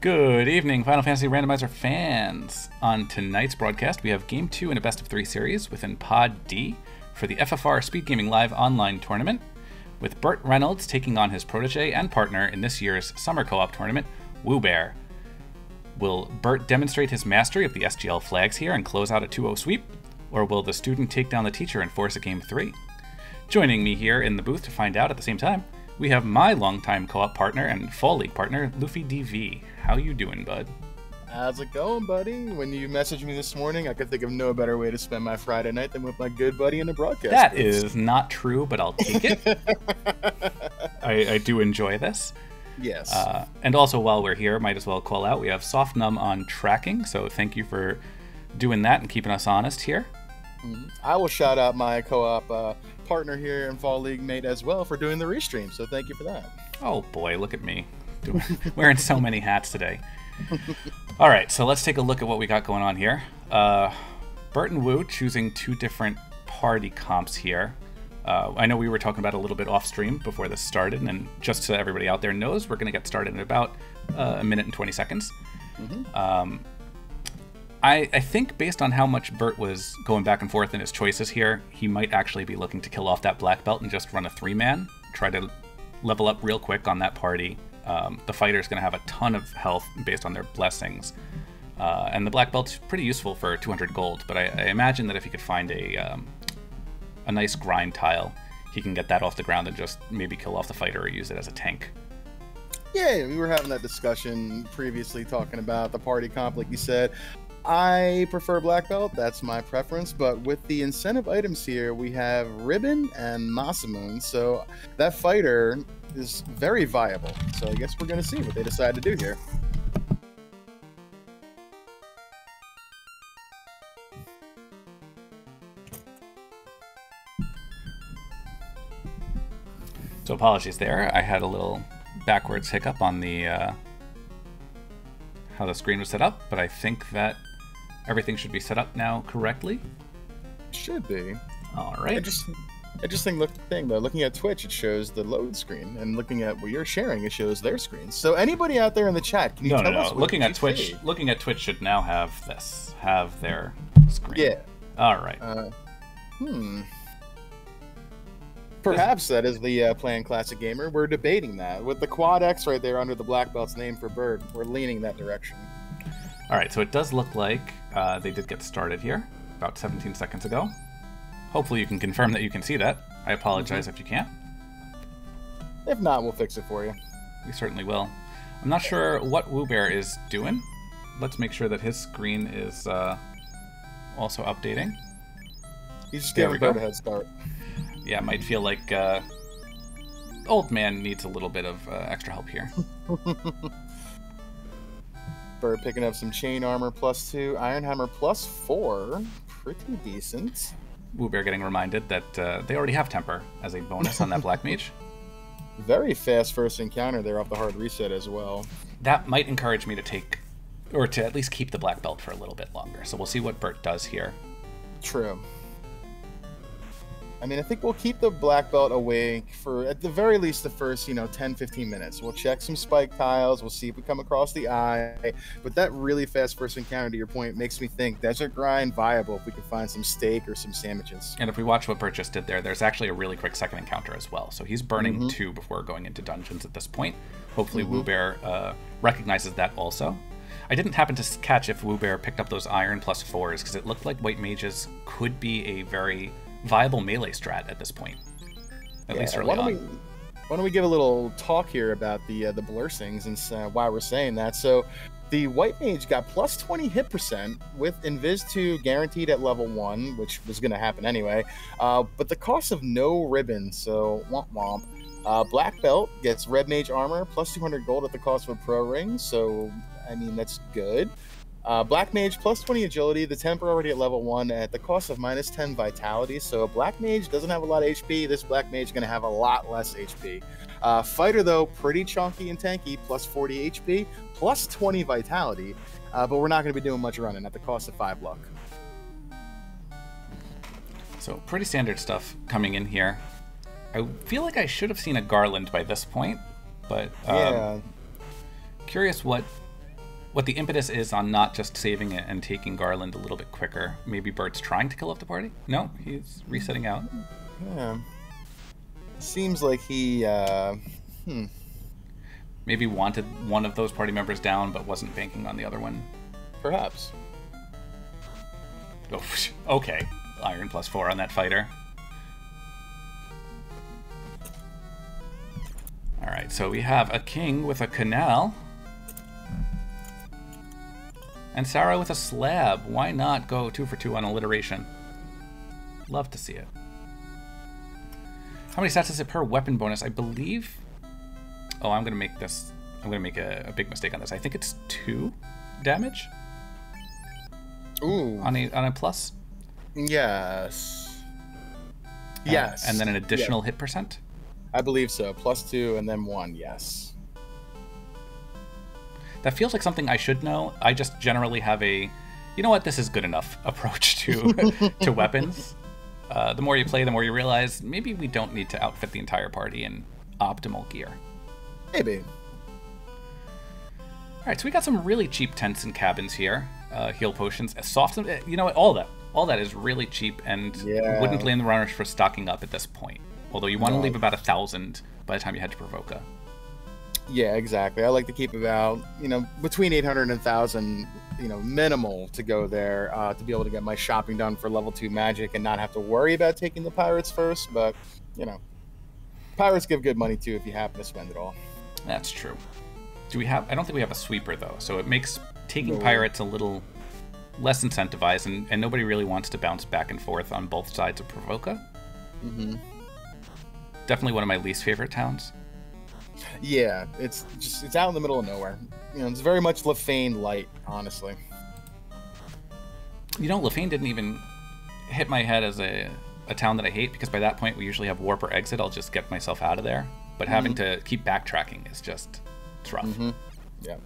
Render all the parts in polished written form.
Good evening, Final Fantasy Randomizer fans. On tonight's broadcast, we have Game 2 in a best-of-3 series within Pod D for the FFR Speed Gaming Live online tournament, with BurtReynoldz taking on his protege and partner in this year's summer co-op tournament, wewbear. Will Burt demonstrate his mastery of the SGL flags here and close out a 2-0 sweep, or will the student take down the teacher and force a Game 3? Joining me here in the booth to find out at the same time, we have my longtime co-op partner and Fall League partner, Luffy DV. How you doing, bud? How's it going, buddy? When you messaged me this morning, I could think of no better way to spend my Friday night than with my good buddy in the broadcast. That is not true, but I'll take it. I do enjoy this. Yes. And also, while we're here, might as well call out, we have Soft Num on tracking, so thank you for doing that and keeping us honest here. I will shout out my co-op partner here in Fall League mate as well for doing the restream, so thank you for that. Oh boy, look at me. Wearing so many hats today. Alright, so let's take a look at what we got going on here. Burt and Woo choosing two different party comps here. I know we were talking about it a little bit off stream before this started, and just so everybody out there knows, we're going to get started in about a minute and 20 seconds. I think based on how much Burt was going back and forth in his choices here, he might actually be looking to kill off that black belt and just run a 3-man, try to level up real quick on that party. The fighter's going to have a ton of health based on their blessings, and the black belt's pretty useful for 200 gold, but I imagine that if he could find a nice grind tile, he can get that off the ground and just maybe kill off the fighter or use it as a tank. Yeah, we were having that discussion previously talking about the party comp, like you said. I prefer black belt, that's my preference, but with the incentive items here, we have Ribbon and Masamune, so that fighter is very viable. So I guess we're going to see what they decide to do here. So apologies there, I had a little backwards hiccup on the how the screen was set up, but I think that everything should be set up now correctly. Should be. All right. Interesting thing though. Looking at Twitch, it shows the load screen, and looking at what you're sharing, it shows their screens. So anity out there in the chat, can you tell us? Looking at Twitch should now have their screen. Yeah. All right. Perhaps that is the Playing Classic Gamer. We're debating that with the Quad X right there under the black belt's name for Bird. We're leaning that direction. All right. So it does look like they did get started here about 17 seconds ago. Hopefully you can confirm that you can see that. I apologize if you can't. If not, we'll fix it for you. We certainly will. I'm not sure what wewbear is doing. Let's make sure that his screen is also updating. He's just giving Bird a head start. Yeah, it might feel like old man needs a little bit of extra help here. Bird picking up some chain armor +2, iron hammer +4. Pretty decent. wewbear getting reminded that they already have temper as a bonus on that black mage. Very fast first encounter there off the hard reset as well. That might encourage me to take, or to at least keep the black belt for a little bit longer. So we'll see what Burt does here. True. I mean, I think we'll keep the black belt awake for, at the very least, the first, 10-15 minutes. We'll check some spike tiles. We'll see if we come across the eye. But that really fast first encounter, to your point, makes me think desert grind viable if we can find some steak or some sandwiches. And if we watch what Burt just did there's actually a really quick second encounter as well. So he's burning 2 before going into dungeons at this point. Hopefully wewbear recognizes that also. I didn't happen to catch if wewbear picked up those iron +4s, because it looked like white mages could be a very viable melee strat at this point, at least early on. Why don't we give a little talk here about the blessings and why we're saying that. So the white mage got +20 hit percent with Invis 2 guaranteed at level 1, which was going to happen anyway, but the cost of no ribbon, so womp womp. Black belt gets red mage armor +200 gold at the cost of a pro ring, so I mean that's good. Black Mage +20 agility, the temper already at level 1 at the cost of -10 vitality. So Black Mage doesn't have a lot of HP. This Black Mage is going to have a lot less HP. Fighter, though, pretty chunky and tanky, +40 HP, +20 vitality. But we're not going to be doing much running at the cost of 5 luck. So pretty standard stuff coming in here. I feel like I should have seen a Garland by this point, but yeah. Curious what what the impetus is on not just saving it and taking Garland a little bit quicker. Maybe Bert's trying to kill off the party? No, he's resetting out. Yeah. Seems like he, Maybe wanted one of those party members down, but wasn't banking on the other one. Perhaps. Oh, okay. Iron +4 on that fighter. Alright, so we have a king with a canal. And Sarah with a slab. Why not go 2 for 2 on alliteration? Love to see it. How many stats is it per weapon bonus? I believe... Oh, I'm going to make this... I'm going to make a big mistake on this. I think it's 2 damage? Ooh. On a plus? Yes. Yes. And then an additional hit percent? I believe so. +2 and then 1, yes. That feels like something I should know. I just generally have a, you know what, this is good enough approach to to weapons. The more you play, the more you realize maybe we don't need to outfit the entire party in optimal gear. Maybe. All right, so we got some really cheap tents and cabins here. Heal potions, soft. You know what? All that is really cheap, and wouldn't blame the runners for stocking up at this point. Although you want to leave about 1,000 by the time you head to Provoca. Yeah, exactly. I like to keep about, between 800 and 1,000, minimal to go there to be able to get my shopping done for level 2 magic and not have to worry about taking the pirates first. But, pirates give good money too if you happen to spend it all. That's true. Do we have? I don't think we have a sweeper though, so it makes taking pirates a little less incentivized, and nobody really wants to bounce back and forth on both sides of Provoca. Mm-hmm. Definitely one of my least favorite towns. Yeah, it's out in the middle of nowhere. It's very much Lefane light, honestly. Lefane didn't even hit my head as a town that I hate, because by that point we usually have warp or exit. I'll just get myself out of there. But having to keep backtracking is just, it's rough. Mm-hmm. Yeah.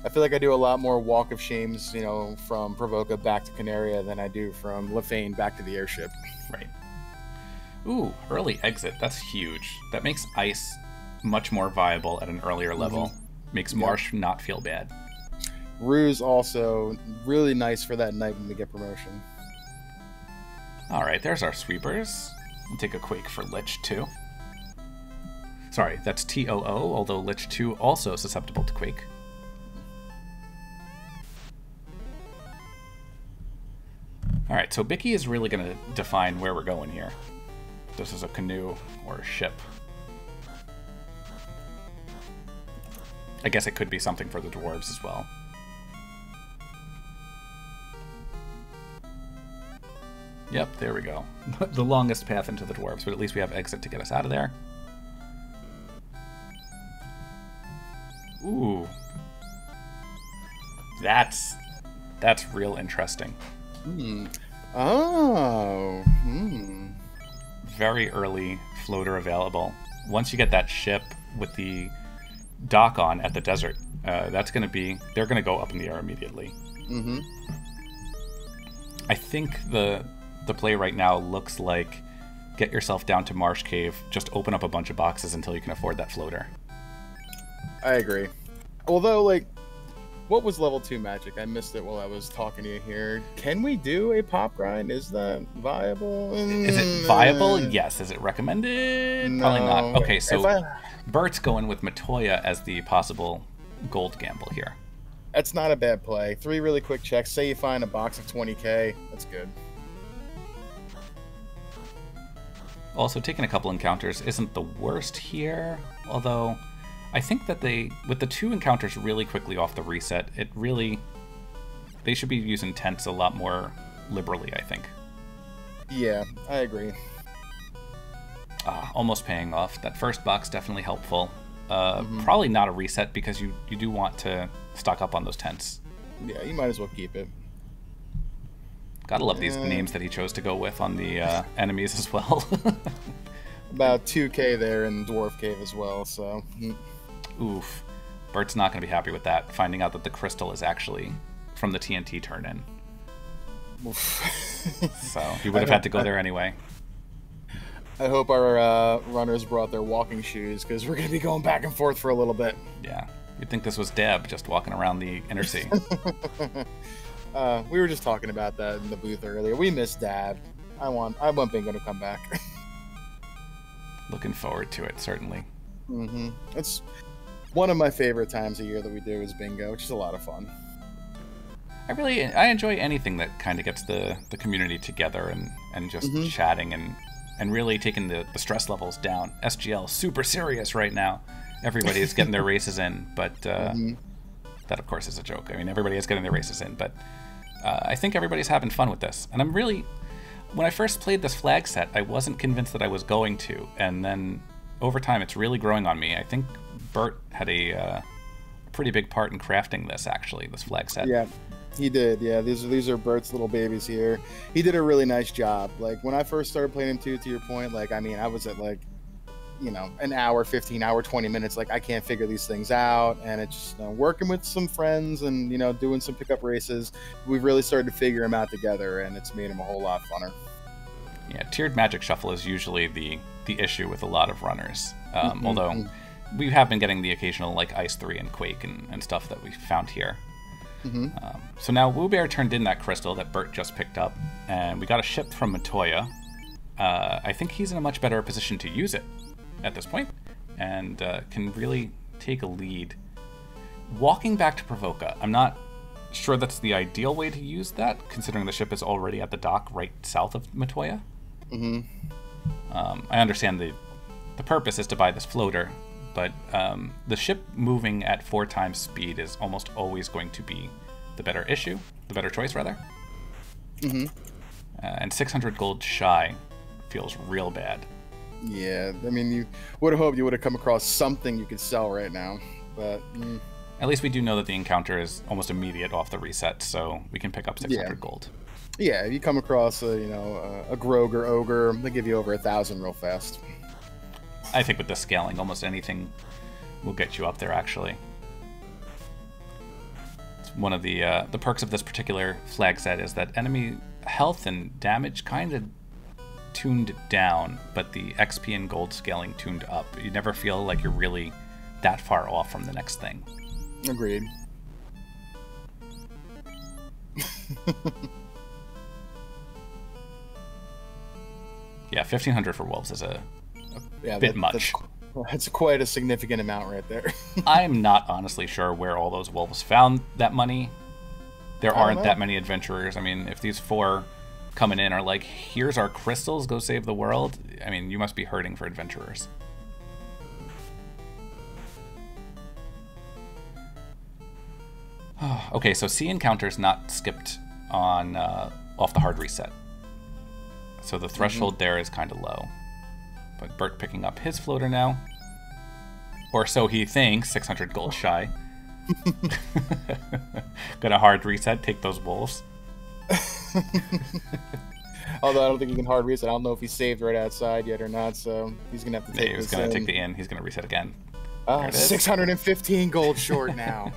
I feel like I do a lot more Walk of Shames, from Provoca back to Canaria than I do from Lefane back to the airship. Right. Ooh, early exit. That's huge. That makes ice much more viable at an earlier level. Makes Marsh not feel bad. Ruse also really nice for that night when we get promotion. Alright, there's our sweepers. We'll take a Quake for Lich 2. Sorry, that's TOO, although Lich 2 also susceptible to Quake. Alright, so Bicky is really going to define where we're going here. This is a canoe or a ship. I guess it could be something for the dwarves as well. Yep, there we go. The longest path into the dwarves, but at least we have exit to get us out of there. Ooh. That's real interesting. Oh. Very early floater available. Once you get that ship with the dock on at the desert, that's going to be... They're going to go up in the air immediately. Mm-hmm. I think the play right now looks like get yourself down to Marsh Cave, just open up a bunch of boxes until you can afford that floater. I agree. Although, what was level 2 magic? I missed it while I was talking to you here. Can we do a pop grind? Is that viable? Is it viable? Yes. Is it recommended? No. Probably not. Okay, so Bert's going with Matoya as the possible gold gamble here. That's not a bad play. 3 really quick checks. Say you find a box of 20k. That's good. Also, taking a couple encounters isn't the worst here, although I think that with the 2 encounters really quickly off the reset, they should be using tents a lot more liberally, I think. Yeah, I agree. Almost paying off. That first box definitely helpful. Probably not a reset because you do want to stock up on those tents. Yeah, you might as well keep it. Gotta love these names that he chose to go with on the enemies as well. About 2k there in Dwarf Cave as well, so... Oof. Bert's not going to be happy with that, finding out that the crystal is actually from the TNT turn-in. So he would have had to go there anyway. I hope our runners brought their walking shoes, because we're going to be going back and forth for a little bit. Yeah. You'd think this was Deb just walking around the inner sea. We were just talking about that in the booth earlier. We miss Dab. I want Bingo to come back. Looking forward to it, certainly. It's one of my favorite times of year that we do is Bingo, which is a lot of fun. I enjoy anything that kind of gets the community together and just chatting and really taking the stress levels down. SGL super serious right now. Everybody's getting their races in, but that of course is a joke. I mean, everybody is getting their races in, but I think everybody's having fun with this. And I'm really, when I first played this flag set, I wasn't convinced that I was going to, and then over time it's really growing on me. I think Burt had a pretty big part in crafting this, actually, this flag set. Yeah, he did. Yeah, these are Burt's little babies here. He did a really nice job. Like, when I first started playing him too, to your point, like, I mean, I was at like, you know, an hour, 15 hour, 20 minutes. Like, I can't figure these things out. And it's just, working with some friends and, you know, doing some pickup races, we've really started to figure them out together, and it's made them a whole lot funner. Yeah, tiered Magic Shuffle is usually the issue with a lot of runners. Although we have been getting the occasional, like, Ice 3 and Quake and stuff that we found here. So now wewbear turned in that crystal that Burt just picked up, and we got a ship from Matoya. I think he's in a much better position to use it at this point, and can really take a lead. Walking back to Provoca, I'm not sure that's the ideal way to use that, considering the ship is already at the dock right south of Matoya. I understand the purpose is to buy this floater, but the ship moving at 4 times speed is almost always going to be the better choice, rather. And 600 gold shy feels real bad. Yeah, I mean, you would have hoped you would have come across something you could sell right now, but... At least we do know that the encounter is almost immediate off the reset, so we can pick up 600 gold. Yeah, if you come across a Grog or Ogre, they give you over 1,000 real fast. I think with the scaling, almost anything will get you up there, actually. It's one of the perks of this particular flag set is that enemy health and damage kind of tuned down, but the XP and gold scaling tuned up. You never feel like you're really that far off from the next thing. Agreed. Yeah, 1,500 for wolves is a bit much. That's quite a significant amount right there. I'm not honestly sure where all those wolves found that money. There aren't that many adventurers. I mean, if these 4 coming in are like, here's our crystals, go save the world, I mean, you must be hurting for adventurers. Okay, so sea encounters not skipped on off the hard reset. So the threshold there is kind of low. But Burt picking up his floater now. Or so he thinks, 600 gold shy. Gonna hard reset, take those wolves. Although I don't think he can hard reset. I don't know if he's saved right outside yet or not, so he's gonna have to take He's gonna take the in. He's gonna reset again. 615 gold short now.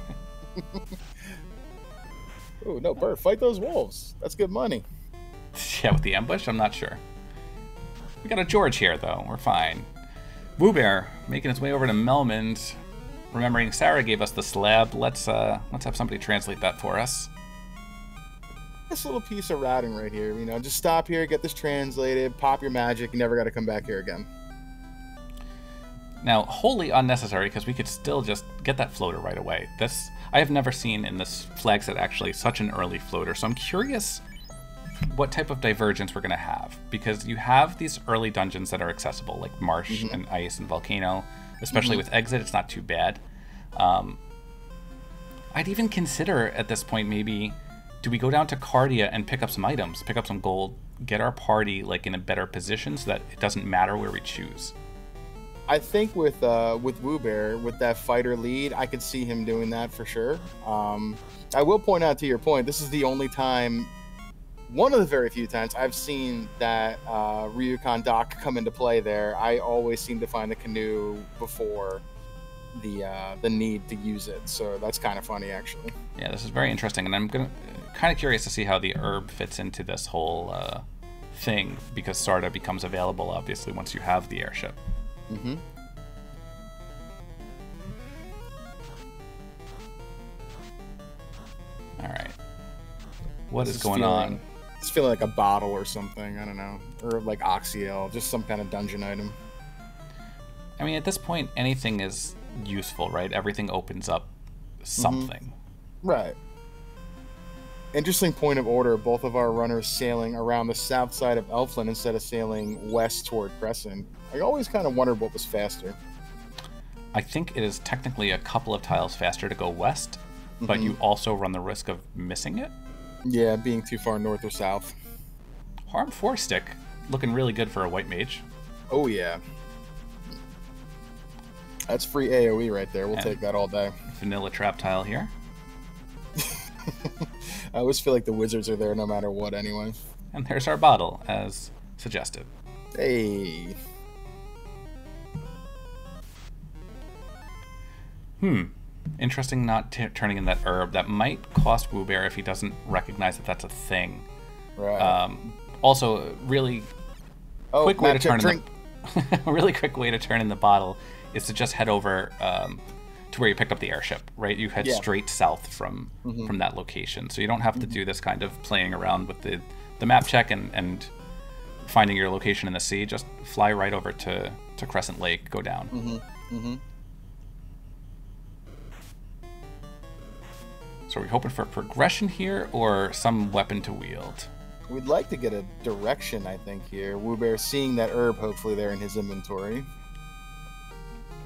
Ooh, no, Burt, fight those wolves. That's good money. Yeah, with the ambush, I'm not sure. We got a George here, though. We're fine. wewbear making his way over to Melmond. Remembering Sarah gave us the slab. Let's have somebody translate that for us. This little piece of routing right here. You know, just stop here, get this translated, pop your magic. You never got to come back here again. Now, wholly unnecessary, because we could still just get that floater right away. This I have never seen in this flag set actually such an early floater, so I'm curious what type of divergence we're going to have, because you have these early dungeons that are accessible, like Marsh and Ice and Volcano, especially with Exit, it's not too bad. I'd even consider at this point maybe, do we go down to Cardia and pick up some items, pick up some gold, get our party like in a better position so that it doesn't matter where we choose? I think with wewbear, with that fighter lead, I could see him doing that for sure. I will point out, to your point, this is the only time, one of the very few times I've seen that Ryukon dock come into play there. I always seem to find the canoe before the need to use it, so that's kind of funny, actually. Yeah, this is very interesting, and I'm kind of curious to see how the herb fits into this whole thing, because Sarda becomes available, obviously, once you have the airship. What is going on? It's feeling like a bottle or something. I don't know. Or like Oxyel, just some kind of dungeon item. I mean, at this point, anything is useful, right? Everything opens up something. Right. Interesting point of order. Both of our runners sailing around the south side of Elfland instead of sailing west toward Crescent. I always kind of wondered what was faster. I think it is technically a couple of tiles faster to go west, but you also run the risk of missing it. Yeah, being too far north or south. Harm 4 stick, looking really good for a white mage. Oh, yeah. That's free AoE right there. We'll take that all day. Vanilla trap tile here. I always feel like the wizards are there no matter what anyway. And there's our bottle, as suggested. Hey. Interesting not turning in that herb. That might cost wewbear if he doesn't recognize that that's a thing. Right. Also, really quick way to turn in the, really quick way to turn in the bottle is to just head over to where you picked up the airship, right? You head straight south from that location. So you don't have to do this kind of playing around with the map check and finding your location in the sea. Just fly right over to Crescent Lake, go down. So are we hoping for progression here or some weapon to wield? We'd like to get a direction, I think, here. wewbear seeing that herb, hopefully, there in his inventory.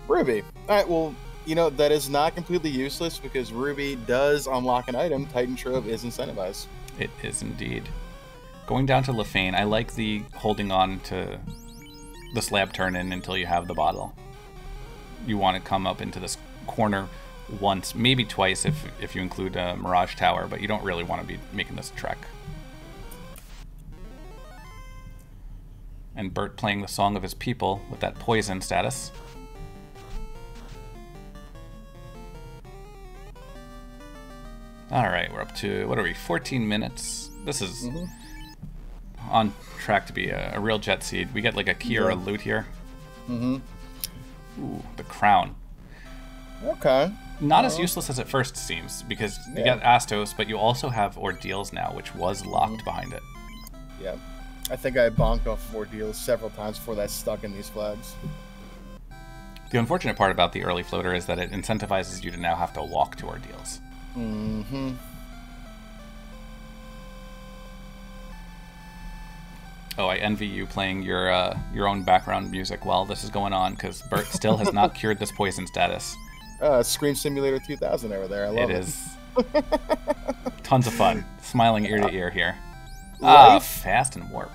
Ruby. All right, well, you know, that is not completely useless because Ruby does unlock an item. Titan Trove is incentivized. It is indeed. Going down to Lefane, I like the holding on to the slab turn-in until you have the bottle. You want to come up into this corner once, maybe twice if you include a Mirage Tower, but you don't really want to be making this trek. And Burt playing the song of his people with that poison status. Alright, we're up to, what are we, 14 minutes? This is on track to be a real jet seed. We get like a key or a loot here. Ooh, the crown. Okay. Not as useless as it first seems, because you get Astos, but you also have Ordeals now, which was locked behind it. Yeah. I think I bonked off Ordeals several times before that stuck in these flags. The unfortunate part about the early floater is that it incentivizes you to now have to walk to Ordeals. Oh, I envy you playing your own background music while this is going on, because Burt still has not cured this poison status. Scream Simulator 2000 over there. I love it. It is tons of fun. Smiling ear to ear here. Fast and warp.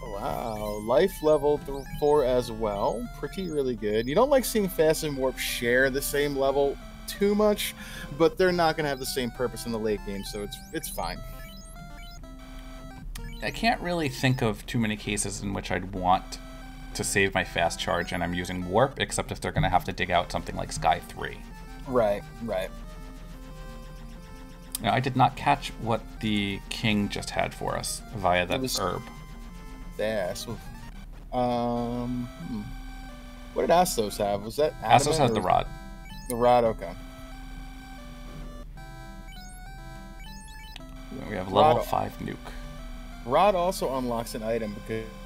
Wow. Life level 4 as well. Pretty really good. You don't like seeing fast and warp share the same level too much, but they're not going to have the same purpose in the late game, so it's fine. I can't really think of too many cases in which I'd want to save my fast charge and I'm using warp, except if they're going to have to dig out something like Sky 3. Right. Now, I did not catch what the king just had for us via that herb. Yeah. So, what did Astos have? Was that Astos has the rod. The rod, okay. We have level 5 nuke. Rod also unlocks an item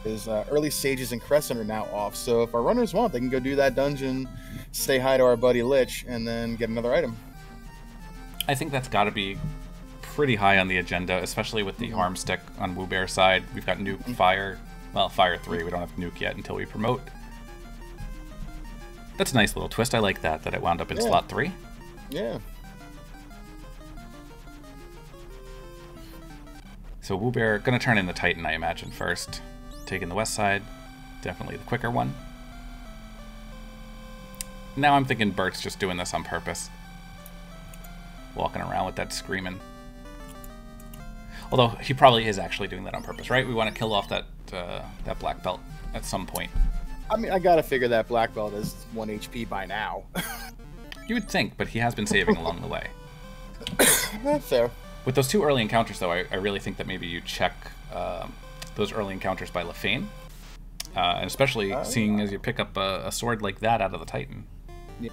because early sages and Crescent are now off. So if our runners want, they can go do that dungeon, say hi to our buddy Lich, and then get another item. I think that's got to be pretty high on the agenda, especially with the harm stick on wewbear's side. We've got nuke, fire. Well, fire 3. We don't have nuke yet until we promote. That's a nice little twist. I like that it wound up in slot 3. Yeah. So wewbear gonna turn in the Titan, I imagine, first. Taking the west side, definitely the quicker one. Now I'm thinking Burt's just doing this on purpose. Walking around with that screaming. Although he probably is actually doing that on purpose, right? We want to kill off that black belt at some point. I mean, I gotta figure that black belt is 1 HP by now. You would think, but he has been saving along the way. That's fair. With those 2 early encounters, though, I really think that maybe you check those early encounters by Lefane. And especially seeing as you pick up a sword like that out of the Titan. Yeah.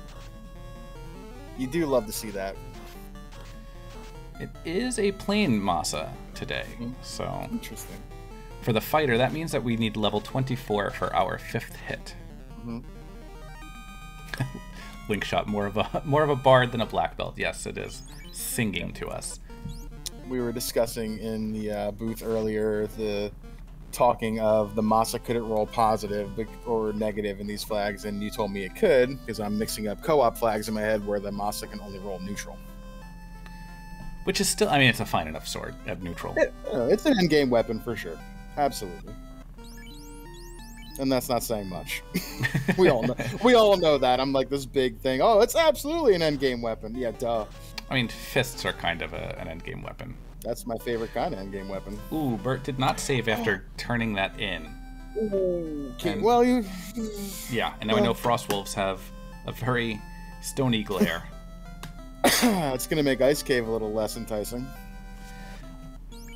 You do love to see that. It is a plain Masa today, so... Interesting. For the fighter, that means that we need level 24 for our 5th hit. Link shot, more of a bard than a black belt. Yes, it is singing to us. We were discussing in the booth earlier the talking of the Masa couldn't roll positive or negative in these flags, and you told me it could because I'm mixing up co-op flags in my head where the Masa can only roll neutral. Which is still, I mean, it's a fine enough sword at neutral. It's an endgame weapon for sure. Absolutely. And that's not saying much. We all know that. I'm like this big thing. Oh, it's absolutely an endgame weapon. Yeah, duh. I mean, fists are kind of an endgame weapon. That's my favorite kind of endgame weapon. Ooh, Burt did not save after turning that in. Okay, well, you... Yeah, and now we know Frost Wolves have a very stony glare. It's going to make Ice Cave a little less enticing.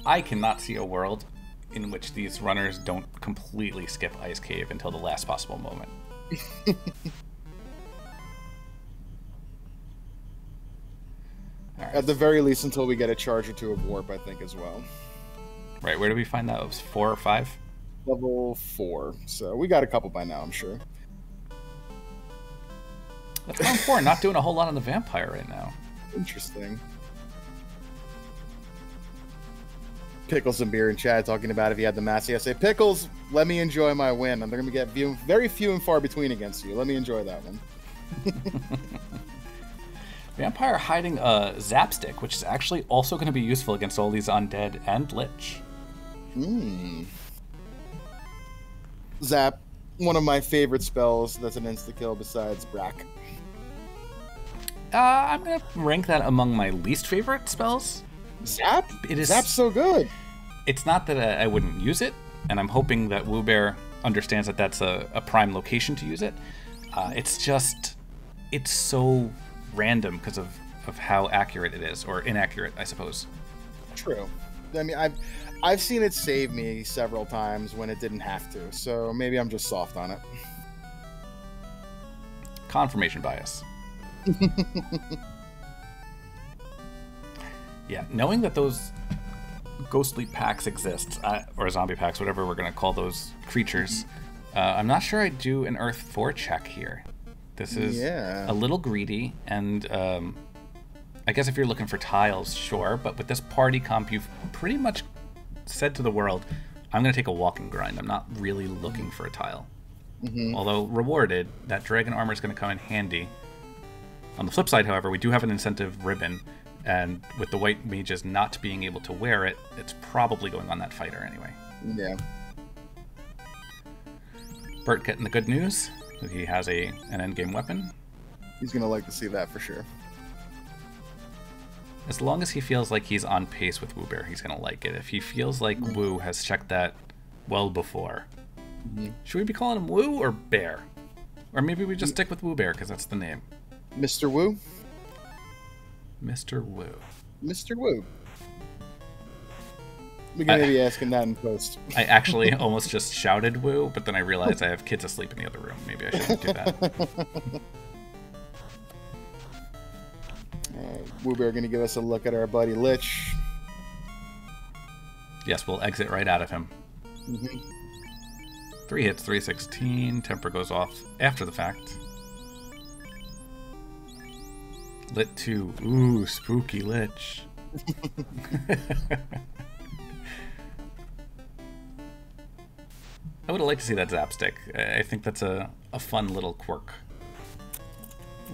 I cannot see a world in which these runners don't completely skip Ice Cave until the last possible moment. Right. At the very least, until we get a charge or two of warp, I think, as well. Right, where do we find that? It was 4 or 5? Level 4. So we got a couple by now, I'm sure. That's round 4, not doing a whole lot on the vampire right now. Interesting. Pickles and Beer in chat talking about if he had the Massey. I say, Pickles, let me enjoy my win. I'm going to get very few and far between against you. Let me enjoy that one. Vampire hiding a Zap Stick, which is actually also going to be useful against all these undead and Lich. Zap, one of my favorite spells that's an insta-kill besides Brack. I'm going to rank that among my least favorite spells. Zap? It is. Zap's so good. It's not that I wouldn't use it, and I'm hoping that wewbear understands that that's a prime location to use it. It's just, it's so random because of how accurate it is, or inaccurate, I suppose. True. I mean, I've seen it save me several times when it didn't have to, so maybe I'm just soft on it. Confirmation bias. Yeah, knowing that those ghostly packs exist, or zombie packs, whatever we're going to call those creatures, I'm not sure I'd do an Earth 4 check here. This is a little greedy, and I guess if you're looking for tiles, sure, but with this party comp, you've pretty much said to the world, I'm going to take a walk and grind. I'm not really looking for a tile. Although rewarded, that dragon armor is going to come in handy. On the flip side, however, we do have an incentive ribbon, and with the white mages not being able to wear it, it's probably going on that fighter anyway. Yeah. Burt getting the good news that he has an endgame weapon. He's going to like to see that for sure. As long as he feels like he's on pace with wewbear, he's going to like it. If he feels like Woo has checked that well before, should we be calling him Woo or Bear? Or maybe we just stick with wewbear because that's the name. Mr. Woo? Mr. Woo. Mr. Woo. We're going to be asking that in post. I actually almost just shouted Woo, but then I realized I have kids asleep in the other room. Maybe I shouldn't do that. wewbear going to give us a look at our buddy Lich. Yes, we'll exit right out of him. 3 hits, 316. Temper goes off after the fact. Lit 2. Ooh, spooky Lich. I would have liked to see that Zap Stick. I think that's a fun little quirk.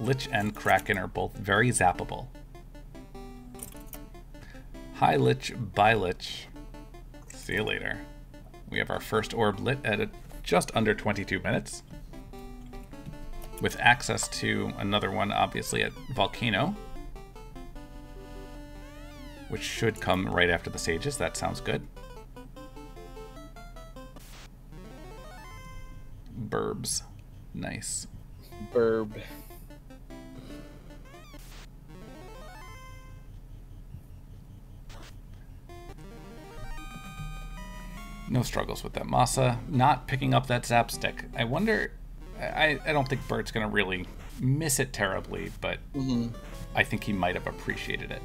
Lich and Kraken are both very zappable. Hi Lich, bye Lich. See you later. We have our first orb lit at just under 22 minutes. With access to another one, obviously, at Volcano. Which should come right after the Sages. That sounds good. Burbs. Nice. Burb. No struggles with that. Masa not picking up that Zap Stick. I wonder... I don't think Burt's going to really miss it terribly, but I think he might have appreciated it.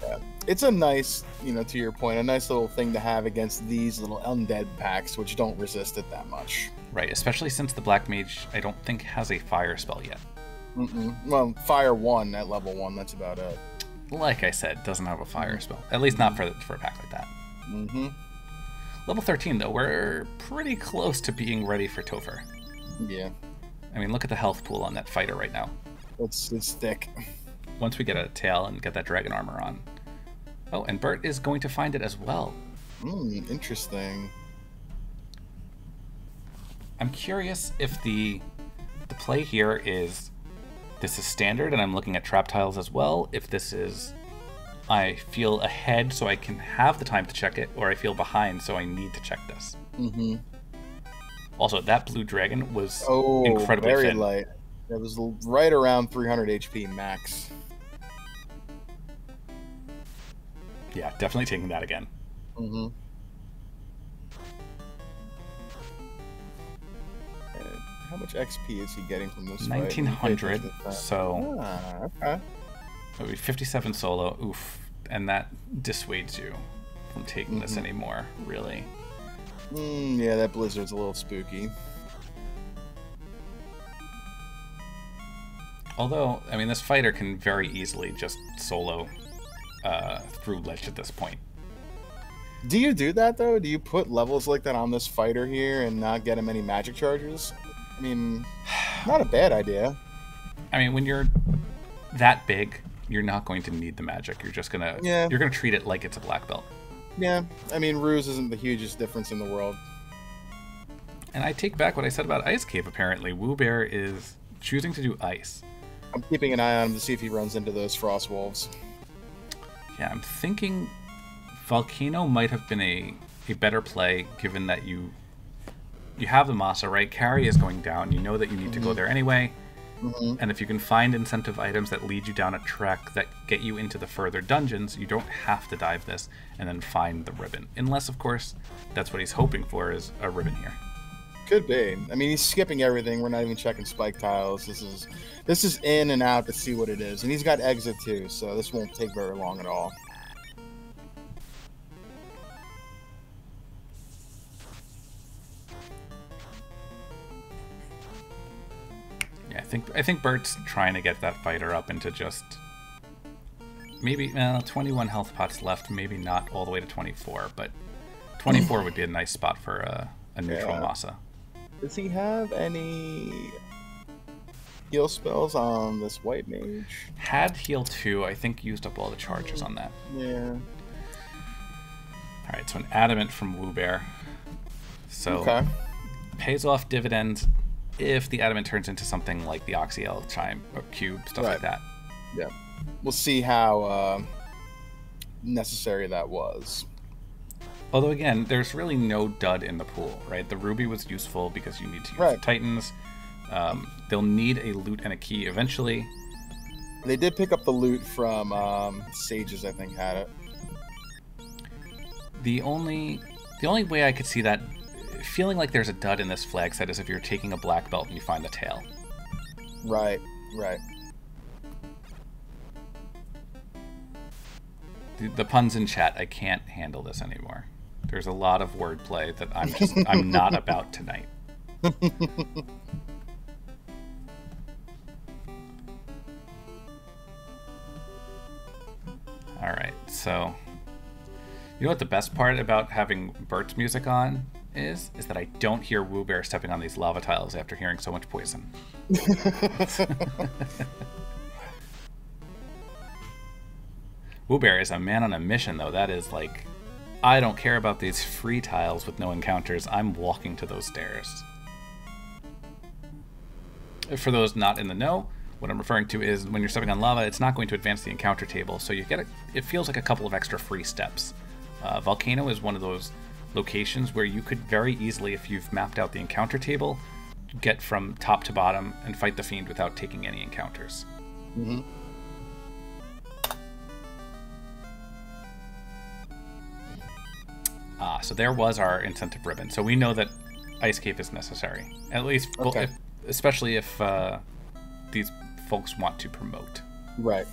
Yeah. It's a nice, to your point, a nice little thing to have against these little undead packs, which don't resist it that much. Right, especially since the Black Mage, I don't think, has a fire spell yet. Well, fire 1 at level 1, that's about it. Like I said, doesn't have a fire spell. At least not for a pack like that. Level 13, though, we're pretty close to being ready for Topher. Yeah. I mean, look at the health pool on that fighter right now. It's thick. Once we get a tail and get that dragon armor on. Oh, and Burt is going to find it as well. Interesting. I'm curious if the play here is this is standard and I'm looking at trap tiles as well. If this is I feel ahead so I can have the time to check it, or I feel behind so I need to check this. Also, that blue dragon was incredibly very thin. light. It was right around 300 HP max. Yeah, definitely taking that again. How much XP is he getting from this 1900, so okay. That would be 57 solo. Oof. And that dissuades you from taking this anymore, really. Yeah, that blizzard's a little spooky. Although, I mean, this fighter can very easily just solo through ledge at this point. Do you do that, though? Do you put levels like that on this fighter here and not get him any magic charges? I mean, not a bad idea. I mean, when you're that big, you're not going to need the magic. You're just gonna you're gonna treat it like it's a black belt. Yeah, I mean, Ruse isn't the hugest difference in the world. And I take back what I said about Ice Cave, apparently. wewbear is choosing to do ice. I'm keeping an eye on him to see if he runs into those frost wolves. Yeah, I'm thinking Volcano might have been a better play, given that you have the Masa, right? Carry is going down. You know that you need to go there anyway. And if you can find incentive items that lead you down a track that get you into the further dungeons, you don't have to dive this and then find the ribbon. Unless, of course, that's what he's hoping for, is a ribbon here. Could be. I mean, he's skipping everything. We're not even checking spike tiles. This is in and out to see what it is. And he's got exit too, so this won't take very long at all. Yeah, I think Burt's trying to get that fighter up into just maybe 21 health pots left, maybe not all the way to 24, but 24 would be a nice spot for a neutral Masa. Does he have any heal spells on this white mage? Had heal 2, I think used up all the charges on that. Yeah. Alright, so an adamant from wewbear. So pays off dividends if the adamant turns into something like the Oxyel chime or cube, stuff like that. Yeah. We'll see how necessary that was. Although, again, there's really no dud in the pool, right? The ruby was useful because you need to use the titans. They'll need a loot and a key eventually. They did pick up the loot from Sages, I think, had it. The only way I could see that feeling like there's a dud in this flag set is if you're taking a black belt and you find the tail. Right. The puns in chat, I can't handle this anymore. There's a lot of wordplay that I'm not about tonight. All right, so you know what the best part about having Burt's music on is that I don't hear wewbear stepping on these lava tiles after hearing so much poison. wewbear is a man on a mission, though. That is like, I don't care about these free tiles with no encounters. I'm walking to those stairs. For those not in the know, what I'm referring to is when you're stepping on lava, it's not going to advance the encounter table, so you get it feels like a couple of extra free steps. Volcano is one of those locations where you could very easily, if you've mapped out the encounter table, get from top to bottom and fight the fiend without taking any encounters. So there was our incentive ribbon. So we know that Ice Cave is necessary, at least, especially if these folks want to promote. Right.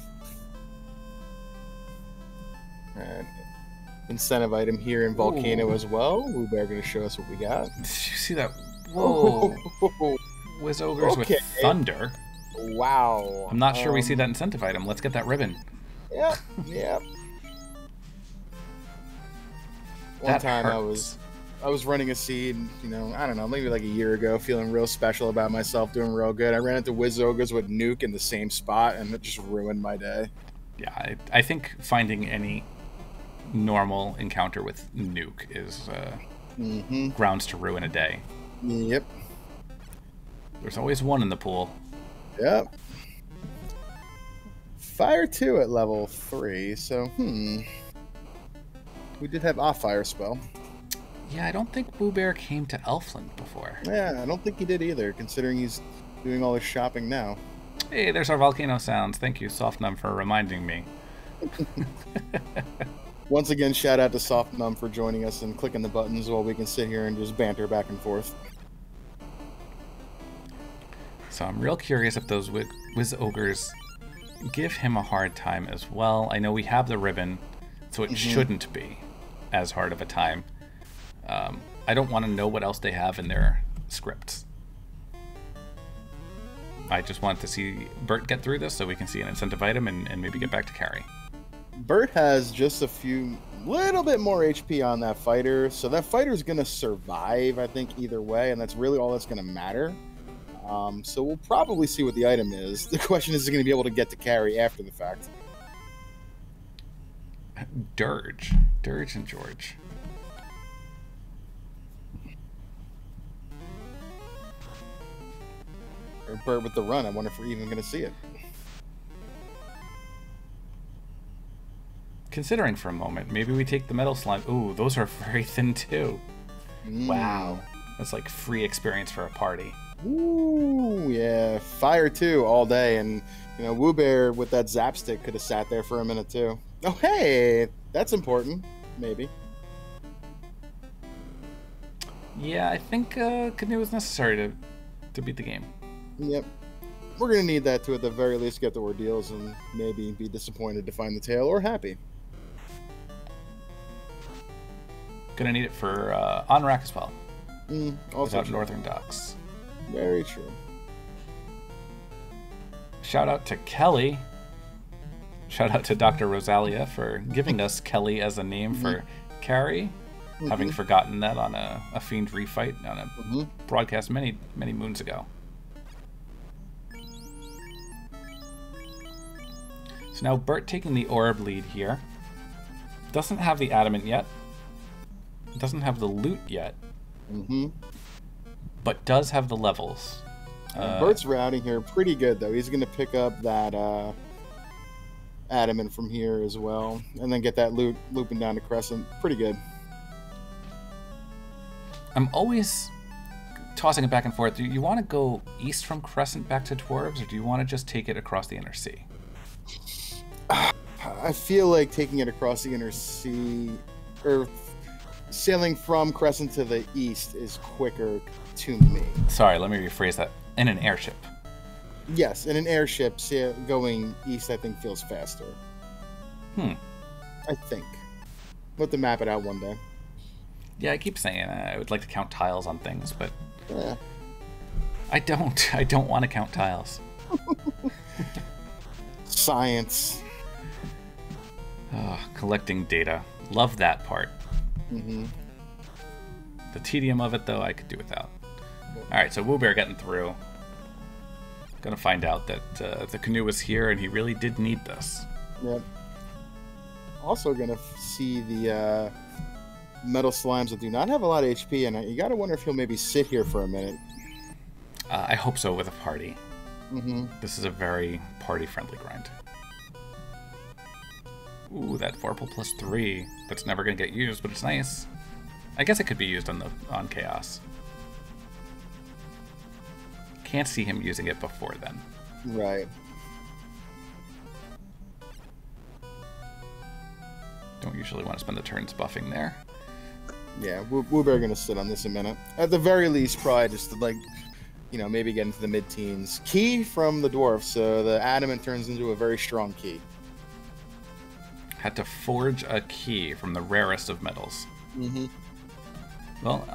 And incentive item here in Volcano as well. wewbear going to show us what we got. Did you see that? Whoa. Wiz Ogres with Thunder. Wow. I'm not sure we see that incentive item. Let's get that ribbon. Yep. Yep. One time hurts. I was running a seed, you know, I don't know, maybe like a year ago, feeling real special about myself, doing real good. I ran into Wiz Ogres with Nuke in the same spot, and it just ruined my day. Yeah, I think finding any normal encounter with Nuke is grounds to ruin a day. Yep. There's always one in the pool. Yep. Fire 2 at level 3, so, we did have off fire spell. Yeah, I don't think wewbear came to Elfland before. Yeah, I don't think he did either, considering he's doing all his shopping now. Hey, there's our volcano sounds. Thank you, Softnum, for reminding me. Once again, shout out to Softnum for joining us and clicking the buttons while we can sit here and just banter back and forth. So I'm real curious if those Wiz Ogres give him a hard time as well. I know we have the ribbon, so it shouldn't be as hard of a time. I don't want to know what else they have in their scripts. I just want to see Burt get through this so we can see an incentive item and maybe get back to carry. Burt has just a little bit more HP on that fighter, so that fighter's going to survive, I think, either way, and that's really all that's going to matter. So we'll probably see what the item is. The question is he going to be able to get to carry after the fact? Dirge and George. Or Burt with the run. I wonder if we're even going to see it. Considering for a moment, maybe we take the metal slime. Ooh, those are very thin too. Wow. That's like free experience for a party. Ooh, yeah. Fire 2 all day. And, you know, wewbear with that zap stick could have sat there for a minute too. Oh, hey! That's important. Maybe. Yeah, I think Canoe is necessary to beat the game. Yep. We're going to need that to, at the very least, get the ordeals and maybe be disappointed to find the tail, or happy. Gonna need it for on-rack as well. Also without Northern Docks. Very true. Shout out to Kelly. Shout out to Dr. Rosalia for giving us Kelly as a name for carry. Having forgotten that on a Fiend refight on a broadcast many moons ago. So now Burt taking the orb lead here. Doesn't have the adamant yet. Doesn't have the loot yet. But does have the levels. Burt's routing here pretty good, though. He's going to pick up that adamant from here as well. And then get that loot looping down to Crescent. Pretty good. I'm always tossing it back and forth. Do you want to go east from Crescent back to Dwarves, or do you want to just take it across the Inner Sea? I feel like taking it across the Inner Sea, or sailing from Crescent to the east, is quicker to me. Sorry, let me rephrase that. In an airship. Yes, in an airship, going east, I think, feels faster. I think. We'll have to map it out one day. Yeah, I keep saying I would like to count tiles on things, but yeah. I don't. I don't want to count tiles. Science. Oh, collecting data. Love that part. The tedium of it, though, I could do without. Alright, so wewbear getting through. Gonna find out that the canoe was here and he really did need this. Yep. Also gonna see the metal slimes that do not have a lot of HP, and you gotta wonder if he'll maybe sit here for a minute. I hope so with a party. This is a very party-friendly grind. Ooh, that Vorpal +3. That's never gonna get used, but it's nice. I guess it could be used on Chaos. Can't see him using it before then. Right. Don't usually want to spend the turns buffing there. Yeah, wewbear gonna sit on this a minute. At the very least, probably just to, like, you know, maybe get into the mid-teens. Key from the dwarf, so the adamant turns into a very strong key. had to forge a key from the rarest of metals. Mm-hmm. Well,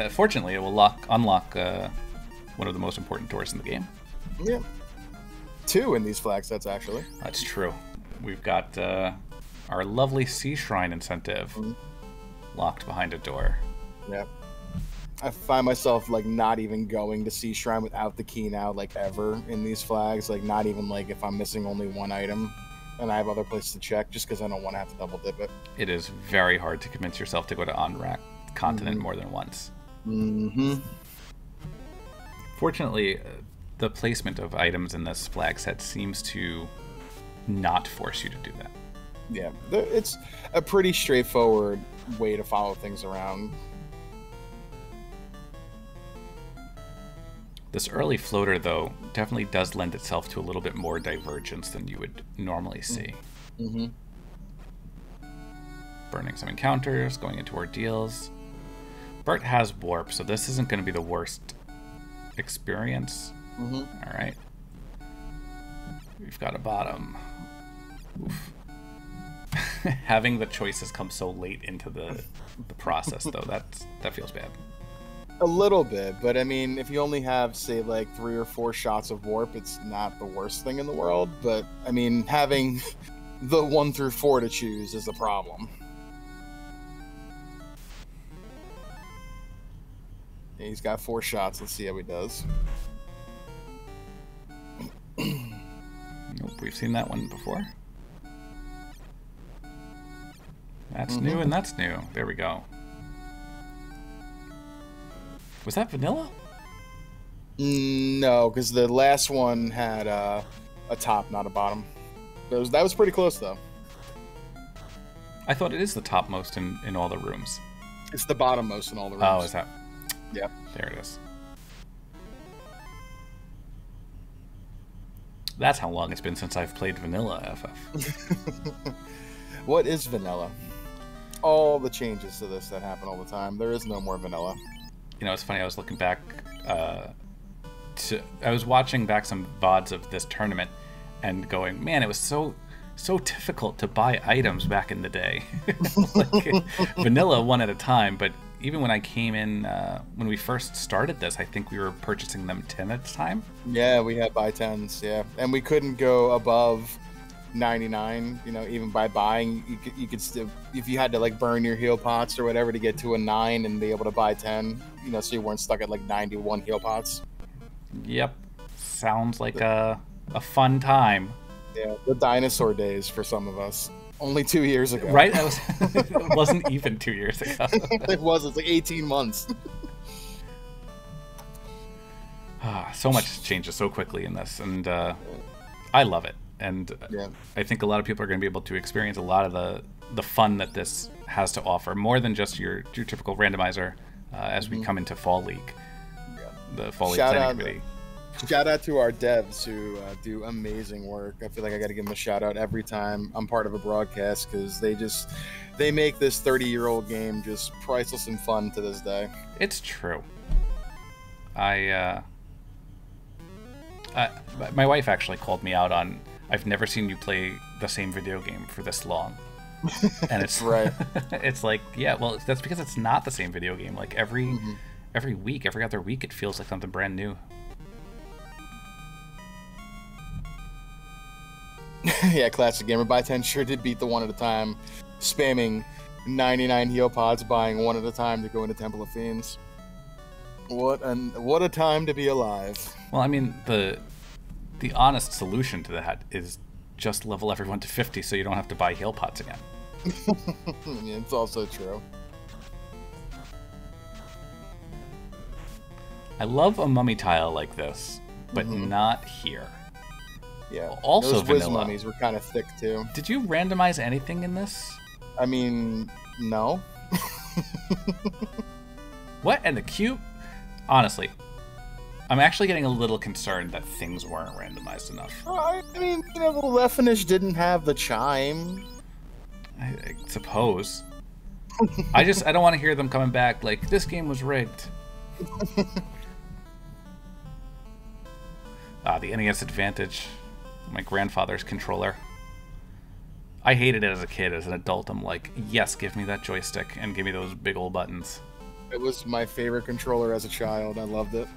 fortunately, it will unlock one of the most important doors in the game. Yeah. 2 in these flag sets, actually. That's true. We've got our lovely Sea Shrine incentive locked behind a door. Yeah. I find myself, like, not even going to Sea Shrine without the key now, like, ever in these flags. Like, not even, like, if I'm missing only one item and I have other places to check, just because I don't want to have to double dip it. It is very hard to convince yourself to go to Onrak continent more than once. Mm-hmm. Fortunately, the placement of items in this flag set seems to not force you to do that. Yeah, it's a pretty straightforward way to follow things around. This early floater, though, definitely does lend itself to a little bit more divergence than you would normally see. Mm-hmm. Burning some encounters, going into ordeals. Burt has warp, so this isn't going to be the worst experience. Mm-hmm. All right. We've got a bottom. Oof. Having the choices come so late into the process, though, that feels bad. A little bit, but I mean, if you only have, say, like 3 or 4 shots of warp, it's not the worst thing in the world. But I mean, having the 1 through 4 to choose is the problem. Yeah, he's got 4 shots. Let's see how he does. Nope, we've seen that one before. That's new and that's new. There we go. Was that vanilla? No, because the last one had a top, not a bottom. That was pretty close, though. I thought it is the topmost in all the rooms. It's the bottommost in all the rooms. Oh, is that? Yep. There it is. That's how long it's been since I've played vanilla FF. What is vanilla? All the changes to this that happen all the time. There is no more vanilla. You know, it's funny, I was looking back I was watching back some VODs of this tournament and going, man, it was so difficult to buy items back in the day. Like, vanilla one at a time, but even when I came in, when we first started this, I think we were purchasing them 10 at a time. Yeah, we had buy 10s, yeah. And we couldn't go above 99, you know, even by buying, you could still, if you had to like burn your heal pots or whatever to get to a 9 and be able to buy 10, you know, so you weren't stuck at like 91 heal pots. Yep. Sounds like a fun time. Yeah, the dinosaur days for some of us. Only 2 years ago. Right? It wasn't even 2 years ago. It was. It's like 18 months. So much changes so quickly in this, and I love it. And yeah. I think a lot of people are going to be able to experience a lot of the fun that this has to offer, more than just your typical randomizer as we come into Fall League. Yeah. The Fall League Planning Committee. Shout out to our devs who do amazing work. I feel like I got to give them a shout out every time I'm part of a broadcast, because they make this 30-year-old game just priceless and fun to this day. It's true. My wife actually called me out on, I've never seen you play the same video game for this long. And it's right. It's like, yeah, well, that's because it's not the same video game. Like every week, every other week, it feels like something brand new. Yeah, classic gamer. Buy 10 sure did beat the 1 at a time, spamming 99 heal pods, buying 1 at a time to go into Temple of Fiends. What a time to be alive. Well, I mean, the honest solution to that is just level everyone to 50 so you don't have to buy heal pots again. Yeah, it's also true. I love a mummy tile like this, but not here. Yeah. Also those vanilla. Whiz mummies were kind of thick too. Did you randomize anything in this? I mean, no. What? And the cute? Honestly, I'm actually getting a little concerned that things weren't randomized enough. I mean, you know, the Lefinish didn't have the chime. I suppose. I don't want to hear them coming back like, this game was rigged. The NES Advantage. My grandfather's controller. I hated it as a kid. As an adult, I'm like, yes, give me that joystick and give me those big old buttons. It was my favorite controller as a child. I loved it.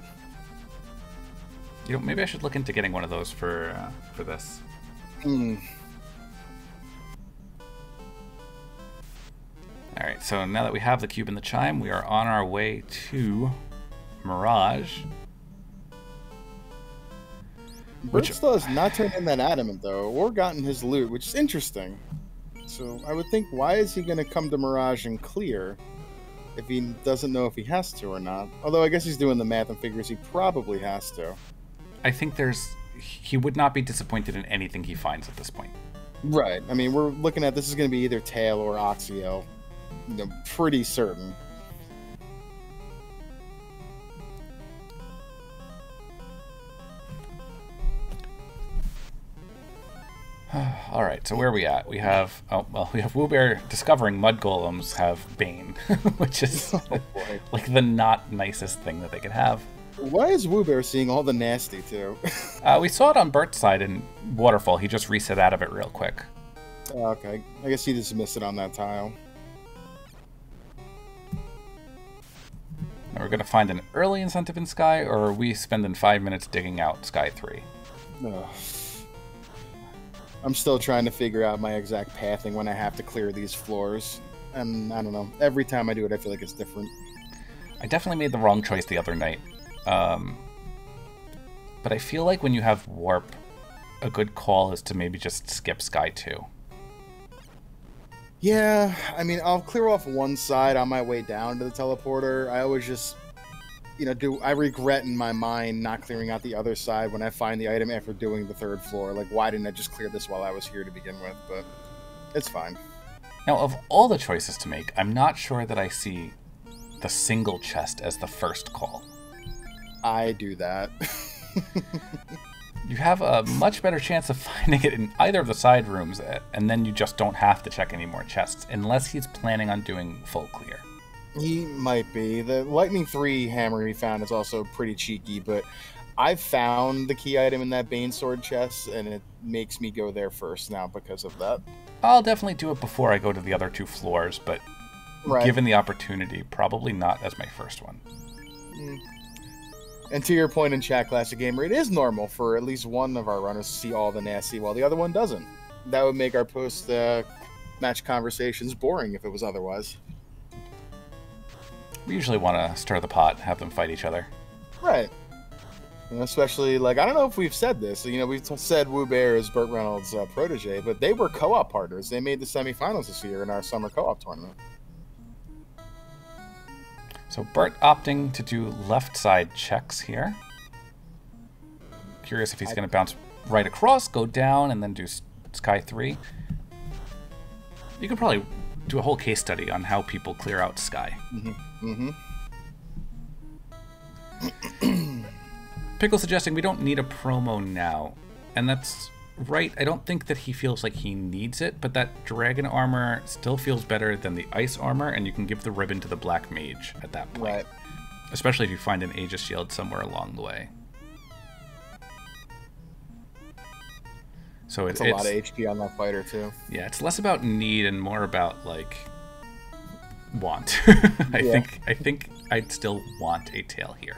You know, maybe I should look into getting one of those for this. All right, so now that we have the cube and the chime, we are on our way to Mirage. Burt still has not turned in that adamant, though, or gotten his loot, which is interesting. So I would think, why is he going to come to Mirage and clear if he doesn't know if he has to or not? Although I guess he's doing the math and figures he probably has to. I think he would not be disappointed in anything he finds at this point. Right. I mean, we're looking at this is going to be either Tail or Oxyel. You know, pretty certain. All right, so where are we at? We have wewbear discovering mud golems have Bane, which is like the not nicest thing that they could have. Why is wewbear seeing all the nasty too? We saw it on Burt's side in Waterfall. He just reset out of it real quick. Okay, I guess he just missed it on that tile. Now we're going to find an early incentive in Sky, or are we spending 5 minutes digging out Sky 3? Ugh. I'm still trying to figure out my exact pathing when I have to clear these floors. And I don't know, every time I do it, I feel like it's different. I definitely made the wrong choice the other night. But I feel like when you have Warp, a good call is to maybe just skip Sky 2. Yeah, I mean, I'll clear off one side on my way down to the teleporter. I always just, you know, I regret in my mind not clearing out the other side when I find the item after doing the third floor. Like, why didn't I just clear this while I was here to begin with? But it's fine. Now, of all the choices to make, I'm not sure that I see the single chest as the first call. I do that. You have a much better chance of finding it in either of the side rooms, and then you just don't have to check any more chests, unless he's planning on doing full clear. He might be. The Lightning 3 hammer he found is also pretty cheeky, but I've found the key item in that Bane Sword chest, and it makes me go there first now because of that. I'll definitely do it before I go to the other 2 floors, but given the opportunity, probably not as my first one. And to your point in chat, Classic Gamer, it is normal for at least one of our runners to see all the nasty while the other one doesn't. That would make our post-match conversations boring if it was otherwise. We usually want to stir the pot, have them fight each other. Right. You know, especially, like, I don't know if we've said this. You know, we've said wewbear is BurtReynoldz' protege, but they were co-op partners. They made the semifinals this year in our summer co-op tournament. So Burt opting to do left side checks here. Curious if he's going to bounce right across, go down, and then do Sky 3. You could probably do a whole case study on how people clear out Sky. Pickle suggesting we don't need a promo now. And that's right. I don't think that he feels like he needs it, but that dragon armor still feels better than the ice armor, and you can give the ribbon to the black mage at that point. Right. Especially if you find an Aegis shield somewhere along the way. So it's a lot of HP on that fighter too. Yeah, it's less about need and more about like want. I think I'd still want a tail here.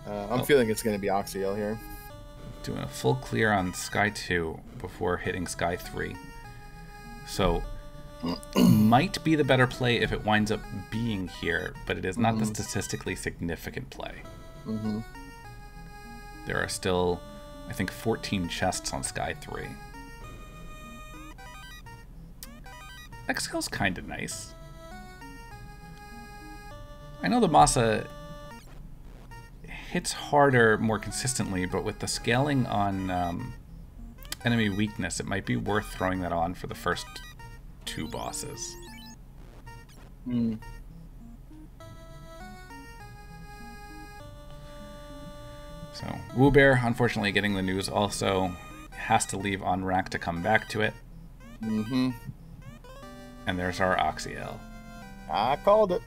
I'm feeling it's going to be Oxyel here. Doing a full clear on Sky 2 before hitting Sky 3. So might be the better play if it winds up being here, but it is not the statistically significant play. There are still, I think, 14 chests on Sky 3. Exhal's kind of nice. I know the Masa hits harder more consistently, but with the scaling on enemy weakness, it might be worth throwing that on for the first 2 bosses. So wewbear, unfortunately, getting the news also has to leave on rack to come back to it. And there's our Oxyel. I called it.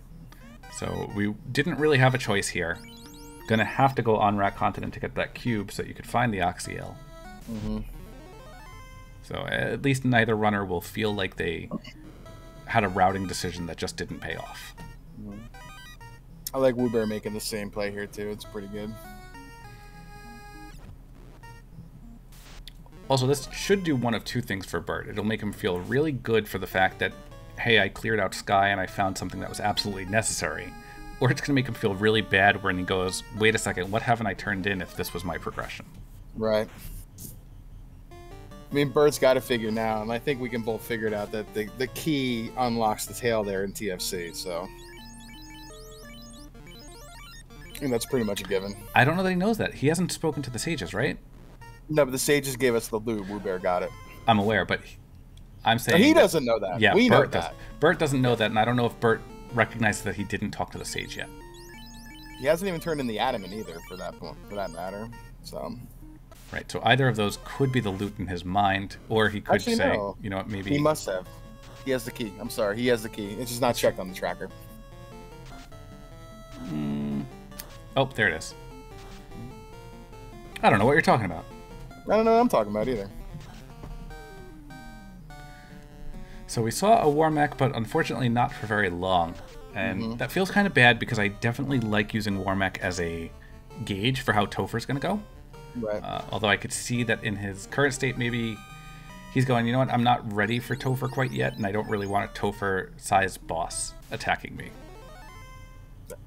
So we didn't really have a choice here. Gonna have to go on rack continent to get that cube so that you could find the Oxyel. So at least neither runner will feel like they had a routing decision that just didn't pay off. I like wewbear making the same play here too. It's pretty good. Also, this should do one of two things for Burt. It'll make him feel really good for the fact that, hey, I cleared out Sky and I found something that was absolutely necessary. Or it's going to make him feel really bad when he goes, wait a second, what haven't I turned in if this was my progression? Right. I mean, Burt's got to figure now, and I think we can both figure it out that the key unlocks the tail there in TFC, so... I mean, that's pretty much a given. I don't know that he knows that. He hasn't spoken to the sages, right? No, but the sages gave us the loot. wewbear got it. I'm aware, but I'm saying... He doesn't know that. Yeah, we know Burt that. Burt doesn't know that, and I don't know if Burt recognizes that he didn't talk to the sage yet. He hasn't even turned in the adamant either, for that matter. So... Right, so either of those could be the loot in his mind, or he could Actually, say, no. you know what, maybe... He must have. He has the key. I'm sorry, he has the key. It's just not checked on the tracker. Oh, there it is. I don't know what you're talking about. I don't know what I'm talking about either. So we saw a war mech, but unfortunately not for very long. And that feels kind of bad because I definitely like using war mech as a gauge for how Topher's going to go. Right. Although I could see that in his current state, maybe he's going, you know what, I'm not ready for Topher quite yet, and I don't really want a Topher-sized boss attacking me.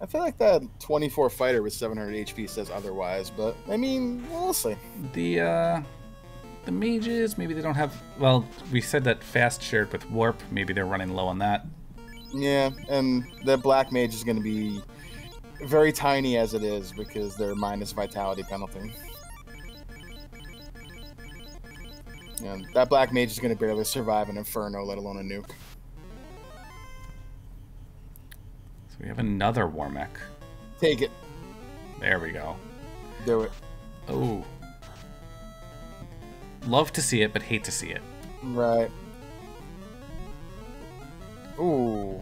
I feel like that 24 fighter with 700 HP says otherwise, but, I mean, we'll see. The mages, maybe they don't have... Well, we said that fast shared with warp. Maybe they're running low on that. Yeah, and the black mage is going to be very tiny as it is because they're minus vitality penalty. And that black mage is going to barely survive an inferno, let alone a nuke. So we have another war mech. Take it. There we go. Do it. Oh. Love to see it, but hate to see it. Right. Ooh.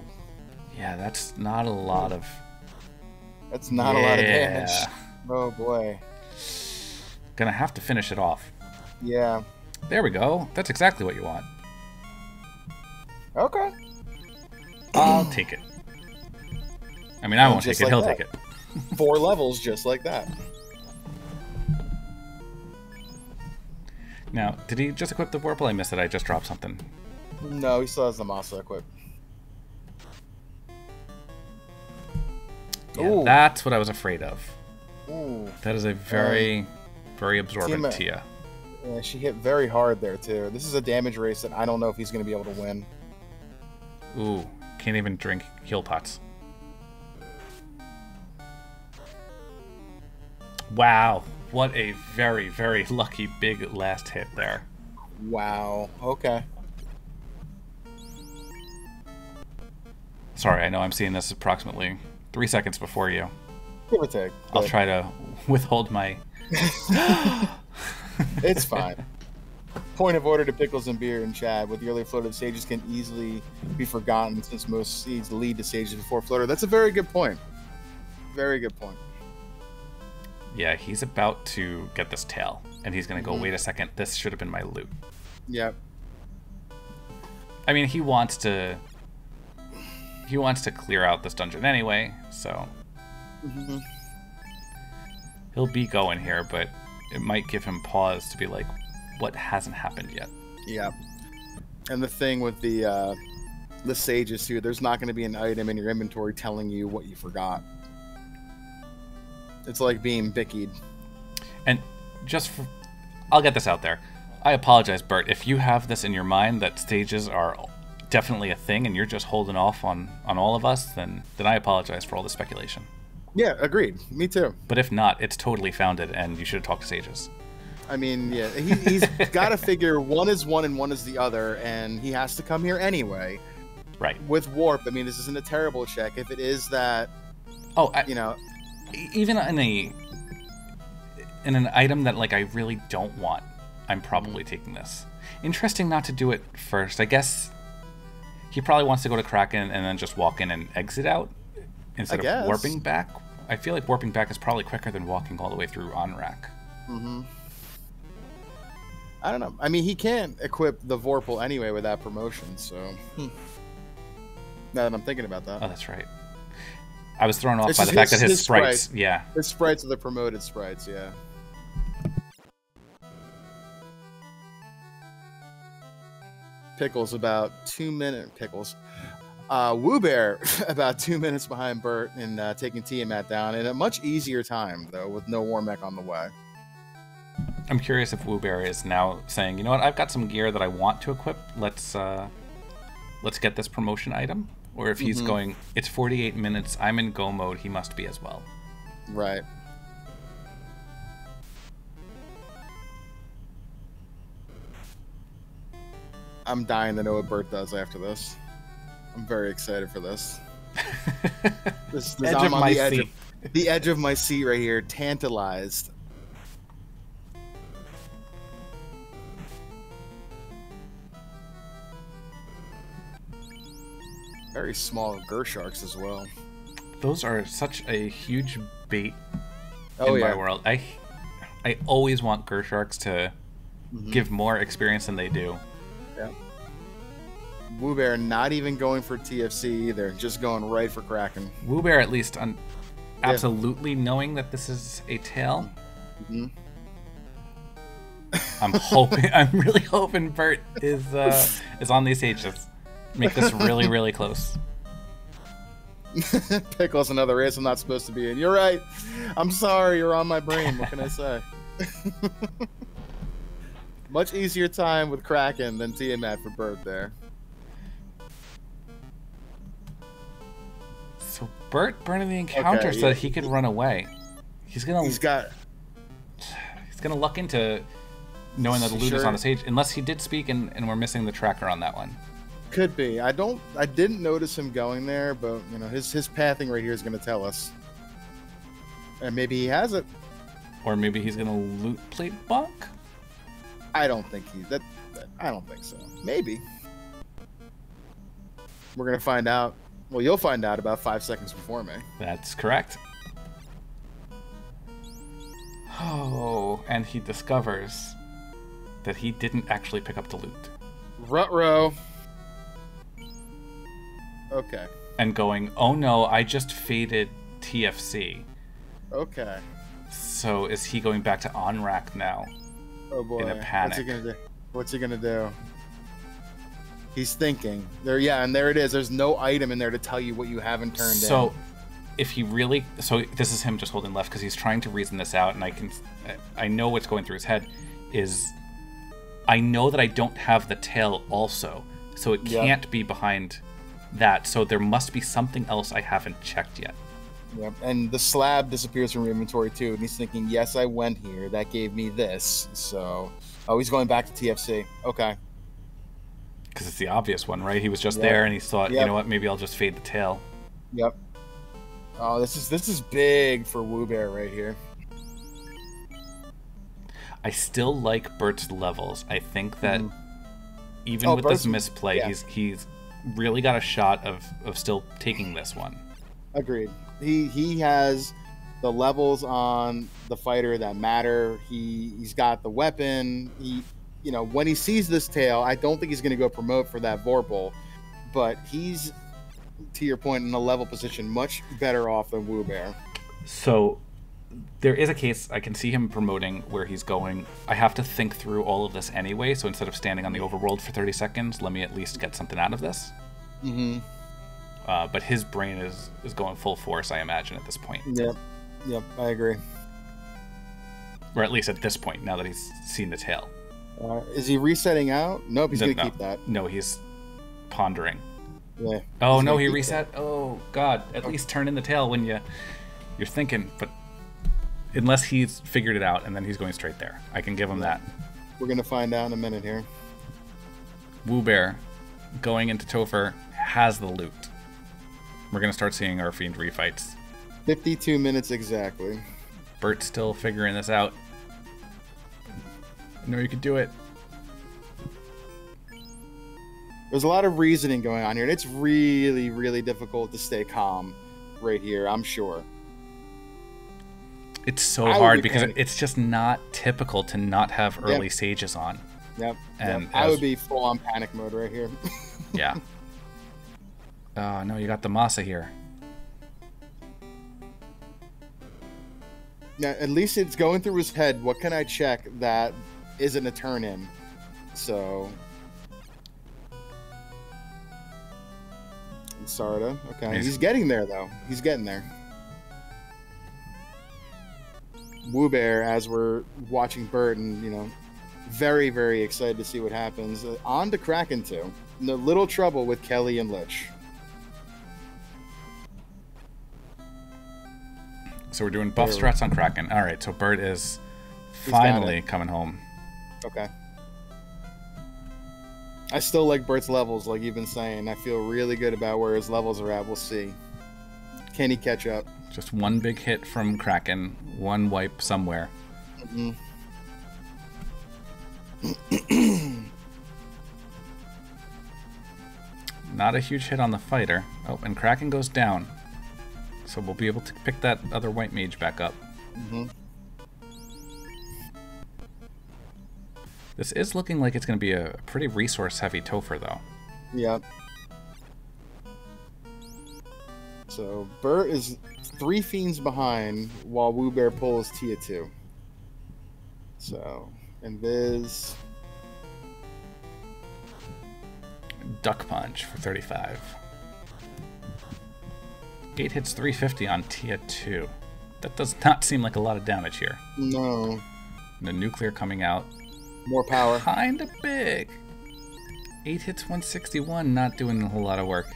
Yeah, that's not a lot of... That's not a lot of damage. Oh, boy. Gonna have to finish it off. Yeah. There we go. That's exactly what you want. Okay. I'll take it. I mean, I won't take it. Like He'll that. take it. 4 levels just like that. Now, did he just equip the Vorpal? I missed it. I just dropped something. No, he still has the Masa equipped. Yeah, that's what I was afraid of. Ooh. That is a very, very absorbent Tia. Yeah, she hit very hard there, too. This is a damage race that I don't know if he's going to be able to win. Ooh, can't even drink heal pots. Wow, what a very, very lucky big last hit there. Wow, okay. Sorry, I know I'm seeing this approximately 3 seconds before you. Give or take. I'll try to withhold my... It's fine. Point of order to Pickles and Beer and Chad. With the early floater, the sages can easily be forgotten since most seeds lead to sages before floater. That's a very good point. Very good point. Yeah, he's about to get this tail, and he's going to go, wait a second, this should have been my loot. Yep. I mean, he wants to clear out this dungeon anyway, so he'll be going here, but it might give him pause to be like, what hasn't happened yet? Yeah. And the thing with the sages too, there's not going to be an item in your inventory telling you what you forgot. It's like being bickied. And I'll get this out there. I apologize, Burt. If you have this in your mind that stages are definitely a thing and you're just holding off on all of us, then I apologize for all the speculation. Yeah, agreed. Me too. But if not, it's totally founded and you should have talked to sages. I mean, yeah, he's got to figure one is one and one is the other, and he has to come here anyway. Right. With warp, I mean, this isn't a terrible check. If it is that, you know, even in an item that like I really don't want, I'm probably taking this. Interesting not to do it first. I guess he probably wants to go to Kraken and then just walk in and exit out instead of warping back. I feel like warping back is probably quicker than walking all the way through Onrak. I don't know. I mean, he can't equip the Vorpal anyway with that promotion, so... Now that I'm thinking about that. Oh, that's right. I was thrown off by the fact that his sprites... Yeah. His sprites are the promoted sprites, yeah. Pickles about 2 minutes. Pickles. wewbear about 2 minutes behind Burt in taking Tiamat down in a much easier time, though, with no Warmech on the way. I'm curious if wewbear is now saying, you know what, I've got some gear that I want to equip. Let's get this promotion item. Or if he's going, it's 48 minutes, I'm in go mode, he must be as well. Right. I'm dying to know what Burt does after this. I'm very excited for this. Edge of my seat. The edge of my seat right here, tantalized. Very small Gersharks as well. Those are such a huge bait in my world. I always want Gersharks to give more experience than they do. Yeah. wewbear not even going for TFC either, just going right for Kraken. wewbear at least absolutely knowing that this is a tail. I'm really hoping Burt is on these H's. Make this really, really close. Pickles, another race I'm not supposed to be in. You're right. I'm sorry. You're on my brain. What can I say? Much easier time with Kraken than Tiamat for Burt there. So Burt burning the encounter so that he could run away. He's gonna luck into knowing that the loot is on the stage, unless he did speak and we're missing the tracker on that one. Could be. I didn't notice him going there, but you know his pathing right here is going to tell us. And maybe he has it. Or maybe he's going to loot plate bonk? I don't think I don't think so. Maybe. We're going to find out. Well, you'll find out about 5 seconds before me. That's correct. Oh, and he discovers that he didn't actually pick up the loot. Ruh-roh. Okay. And going, oh no, I just faded TFC. Okay. So is he going back to on-rack now? Oh boy. In a panic. What's he gonna do? He's thinking. And there it is. There's no item in there to tell you what you haven't turned in. So if he really... So this is him just holding left because he's trying to reason this out, and I know what's going through his head is... I know that I don't have the tail also, so it can't be behind... that, so there must be something else I haven't checked yet. Yep, and the slab disappears from your inventory too, and he's thinking, yes, I went here, that gave me this, so... Oh, he's going back to TFC. Okay. Because it's the obvious one, right? He was just there, and he thought, you know what, maybe I'll just fade the tail. Yep. Oh, this is big for wewbear right here. I still like Burt's levels. I think that even with this misplay, he's really got a shot of still taking this one. Agreed. He has the levels on the fighter that matter. He's got the weapon. When he sees this tail, I don't think he's going to go promote for that Vorpal, but he's, to your point, in a level position much better off than wewbear. So there is a case I can see him promoting where he's going, I have to think through all of this anyway, so instead of standing on the overworld for 30 seconds, let me at least get something out of this. But his brain is going full force, I imagine, at this point. Yep, I agree. Or at least at this point, now that he's seen the tail. Is he resetting out? Nope, he's going to keep that. No, he's pondering. Yeah. Oh, no, he reset? That. Oh, God. At least turn in the tail when you're thinking, but unless he's figured it out, and then he's going straight there. I can give him that. We're going to find out in a minute here. wewbear, going into Topher, has the loot. We're going to start seeing our Fiend refights. 52 minutes exactly. Burt's still figuring this out. I know you could do it. There's a lot of reasoning going on here, and it's really, really difficult to stay calm right here, I'm sure. It's so hard because it's just not typical to not have early sages on. Yep. And I would be full on panic mode right here. Yeah. Oh, no, you got the Masa here. Now, at least it's going through his head. What can I check that isn't a turn in? So. Sarda. Okay. He's getting there, though. He's getting there. wewbear, as we're watching Burt, and, you know, very, very excited to see what happens. On to Kraken 2. No little trouble with Kelly and Lich. So we're doing buff strats on Kraken. All right, so Burt is finally coming home. Okay. I still like Burt's levels, like you've been saying. I feel really good about where his levels are at. We'll see. Can he catch up? Just one big hit from Kraken, one wipe somewhere. Mm-hmm. Not a huge hit on the fighter. Oh, and Kraken goes down. So we'll be able to pick that other white mage back up. Mm-hmm. This is looking like it's going to be a pretty resource-heavy Topher, though. Yep. So Burt is 3 fiends behind while wewbear pulls Tia 2. So, Invis. Duck Punch for 35. 8 hits 350 on Tia 2. That does not seem like a lot of damage here. No. The nuclear coming out. More power. Kinda big. 8 hits 161, not doing a whole lot of work.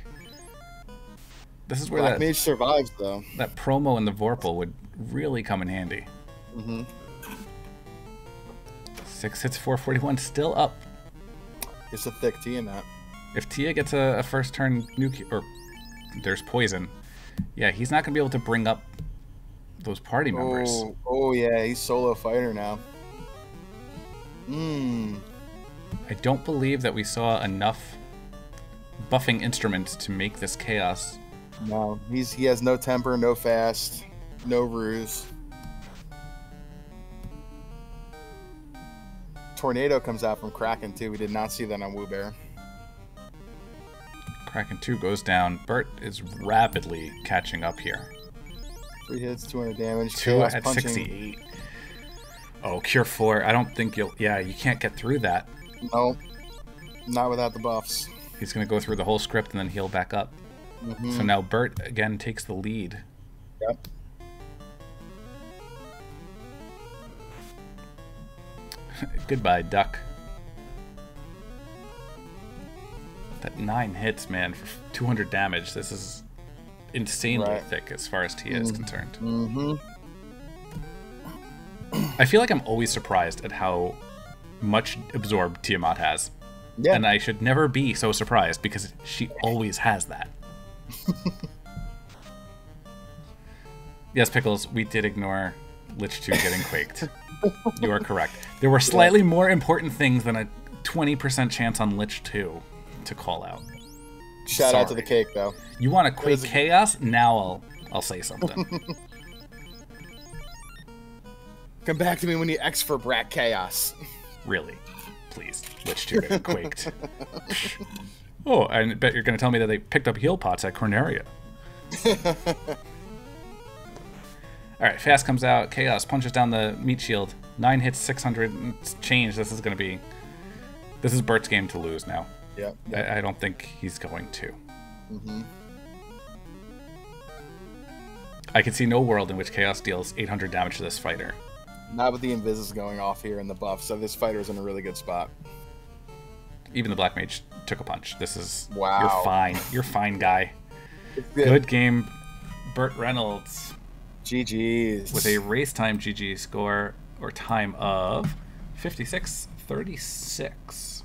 This is where Black Mage survives, though. That promo in the Vorpal would really come in handy. Mm-hmm. 6 hits 441, still up. It's a thick Tia in that. If Tia gets a first turn nuke, or there's poison, yeah, he's not going to be able to bring up those party members. Oh yeah, he's solo fighter now. I don't believe that we saw enough buffing instruments to make this chaos. No, he has no temper, no fast, no ruse. Tornado comes out from Kraken too. We did not see that on wewbear. Kraken 2 goes down. Burt is rapidly catching up here. 3 hits, 200 damage. 2 at punching. 68. Oh, Cure 4. I don't think you'll... Yeah, you can't get through that. No, not without the buffs. He's going to go through the whole script and then heal back up. Mm-hmm. So now Burt, again, takes the lead. Yep. Goodbye, Duck. That 9 hits, man, for 200 damage. This is insanely thick as far as Tia is concerned. Mm-hmm. I feel like I'm always surprised at how much absorb Tiamat has. Yeah. And I should never be so surprised because she always has that. Yes, Pickles, we did ignore Lich 2 getting quaked. You are correct. There were slightly more important things than a 20% chance on Lich 2 to call out. Shout out to the cake, though. You want to quake chaos? Now I'll say something. Come back to me when you X for Brat Chaos. Really? Please. Lich 2 getting quaked. Oh, I bet you're going to tell me that they picked up heal pots at Corneria. Alright, Fast comes out. Chaos punches down the meat shield. 9 hits, 600. It's changed. This is Burt's game to lose now. Yeah. I don't think he's going to. Mm-hmm. I can see no world in which Chaos deals 800 damage to this fighter. Not with the invis going off here in the buff, so this fighter's in a really good spot. Even the Black Mage took a punch. This is... Wow. You're fine. You're fine, guy. Good game, BurtReynoldz. GG's. With a race time GG score, or time of 56:36.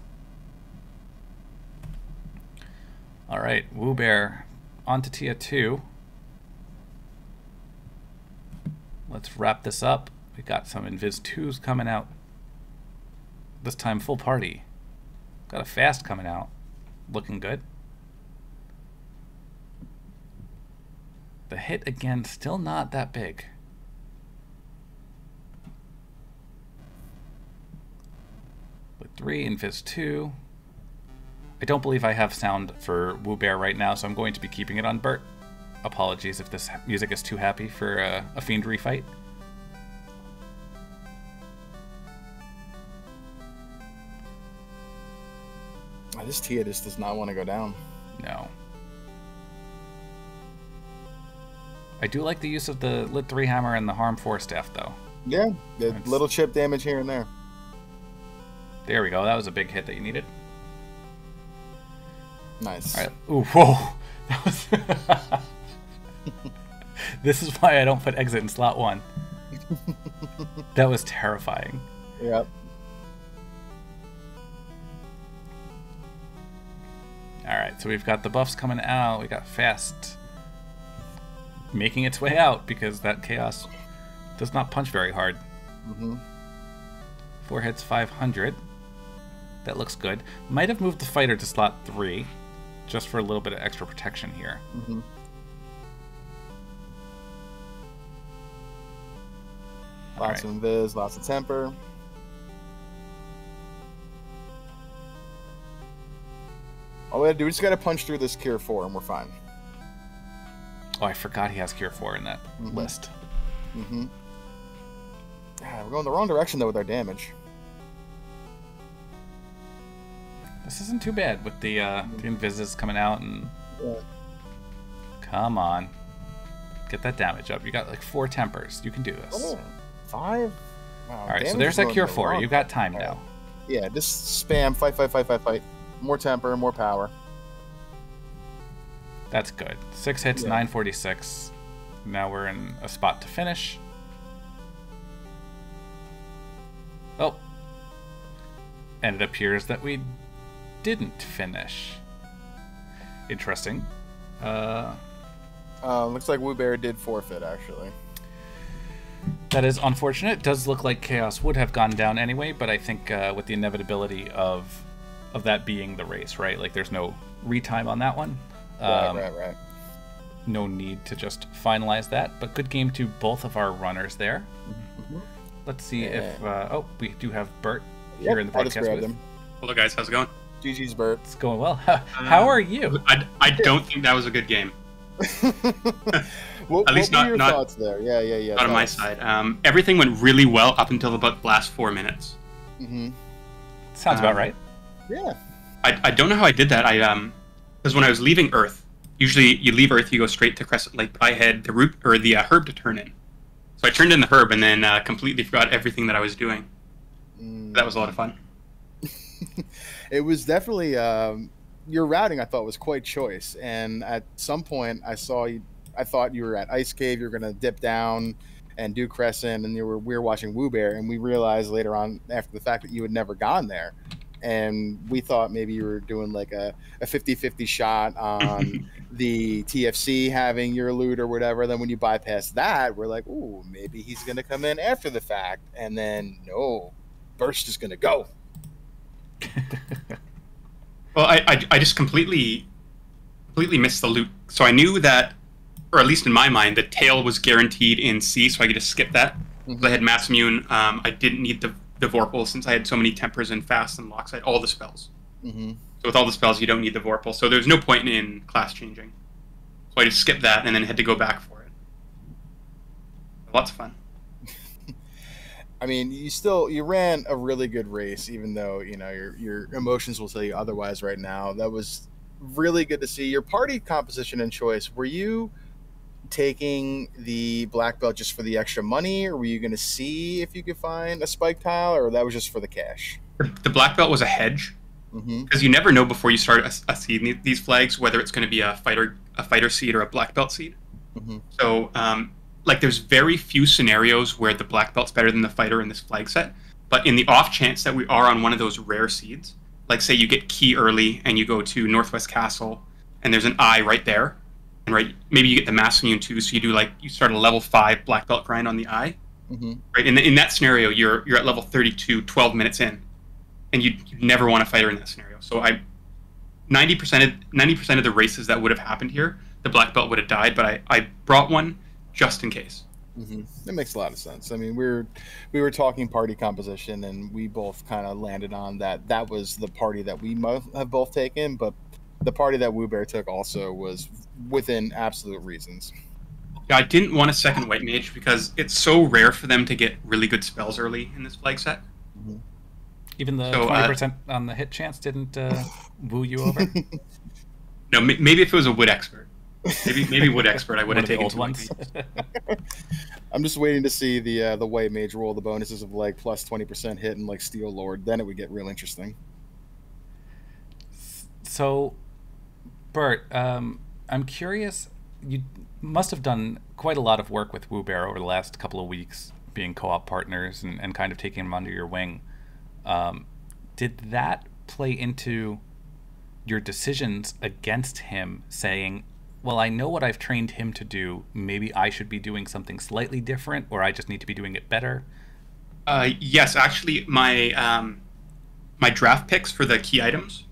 Alright, wewbear on to Tia 2. Let's wrap this up. We got some Invis 2s coming out. This time full party. Got a Fast coming out. Looking good. The hit again, still not that big. But 3, Invis 2. I don't believe I have sound for wewbear right now, so I'm going to be keeping it on Burt. Apologies if this music is too happy for a Fiend refight. This Tia just does not want to go down. No. I do like the use of the Lit 3 hammer and the Harm 4 staff, though. Yeah, the little chip damage here and there. There we go. That was a big hit that you needed. Nice. All right. Ooh, whoa. That was... This is why I don't put exit in slot 1. That was terrifying. Yep. Alright, so we've got the buffs coming out. We got fast making its way out because that chaos does not punch very hard. 4 hits, 500. That looks good. Might have moved the fighter to slot 3 just for a little bit of extra protection here. Lots of invis, lots of temper. All we gotta do, we just gotta punch through this Cure 4 and we're fine. Oh, I forgot he has Cure 4 in that list. Yeah, we're going the wrong direction though with our damage. This isn't too bad with the invises coming out and... Yeah. Come on. Get that damage up. You got like 4 tempers. You can do this. Oh, 5? Wow, alright, so there's that Cure 4. You got time now. Yeah, just spam, fight, fight, fight, fight, fight. More temper, more power. That's good. 6 hits, 946. Now we're in a spot to finish. Oh. And it appears that we didn't finish. Interesting. Looks like wewbear did forfeit, actually. That is unfortunate. It does look like Chaos would have gone down anyway, but I think with the inevitability of that being the race, right? Like, there's no retime on that one. Right. No need to just finalize that, but good game to both of our runners there. Let's see if... oh, we do have Burt here in the broadcast booth. Hello, guys. How's it going? GG's, Burt. It's going well. How are you? I don't think that was a good game. At least not your thoughts there. Yeah. Not on my side. Everything went really well up until about the last 4 minutes. Sounds about right. Yeah. I don't know how I did that. Because when I was leaving Earth, usually you leave Earth, you go straight to Crescent Lake, but I had the root or the herb to turn in. So I turned in the herb and then completely forgot everything that I was doing. That was a lot of fun. It was definitely your routing. I thought was quite choice, and at some point I thought you were at Ice Cave. You're going to dip down and do Crescent, and we were watching wewbear, and we realized later on after the fact that you had never gone there. And we thought maybe you were doing like a 50-50 shot on the TFC having your loot or whatever. Then when you bypass that, we're like, ooh, maybe he's going to come in after the fact. And then, no, Burst is going to go. Well, I just completely missed the loot. So I knew that, or at least in my mind, the tail was guaranteed in C, so I could just skip that. I had Mass Immune. I didn't need the Vorpal since I had so many Tempers and Fast and Locks. I had all the spells. So with all the spells, you don't need the Vorpal. So there's no point in class changing. So I just skipped that and then had to go back for it. Lots of fun. I mean, you ran a really good race, even though your emotions will tell you otherwise right now. That was really good to see. Your party composition and choice. Were you taking the black belt just for the extra money, or were you going to see if you could find a spike tile, or that was just for the cash? The black belt was a hedge, because you never know before you start a seed in these flags whether it's going to be a fighter seed or a black belt seed. So like there's very few scenarios where the black belt's better than the fighter in this flag set, but in the off chance that we are on one of those rare seeds, like say you get key early and you go to Northwest Castle and there's an eye right there, and maybe you get the Mass Immune too, so you start a level 5 black belt grind on the eye. Right, in that scenario you're at level 32 12 minutes in, and you never want a fighter in that scenario. So 90% of the races that would have happened here, the black belt would have died, but I brought one just in case. It makes a lot of sense. I mean, we were talking party composition, and we both kind of landed on that. That was the party that we have both taken, but the party that wewbear took also was within absolute reasons. Yeah, I didn't want a second white mage because it's so rare for them to get really good spells early in this flag set. Even the 20% on the hit chance didn't woo you over? No, maybe if it was a wood expert. Maybe wood expert I would have taken old ones. I'm just waiting to see the white mage roll the bonuses of like plus 20% hit and like Steel Lord. Then it would get real interesting. So, Burt, I'm curious. You must have done quite a lot of work with wewbear over the last couple of weeks, being co-op partners and kind of taking him under your wing. Did that play into your decisions against him, saying, well, I know what I've trained him to do, maybe I should be doing something slightly different, or I just need to be doing it better? Yes, actually, my draft picks for the key items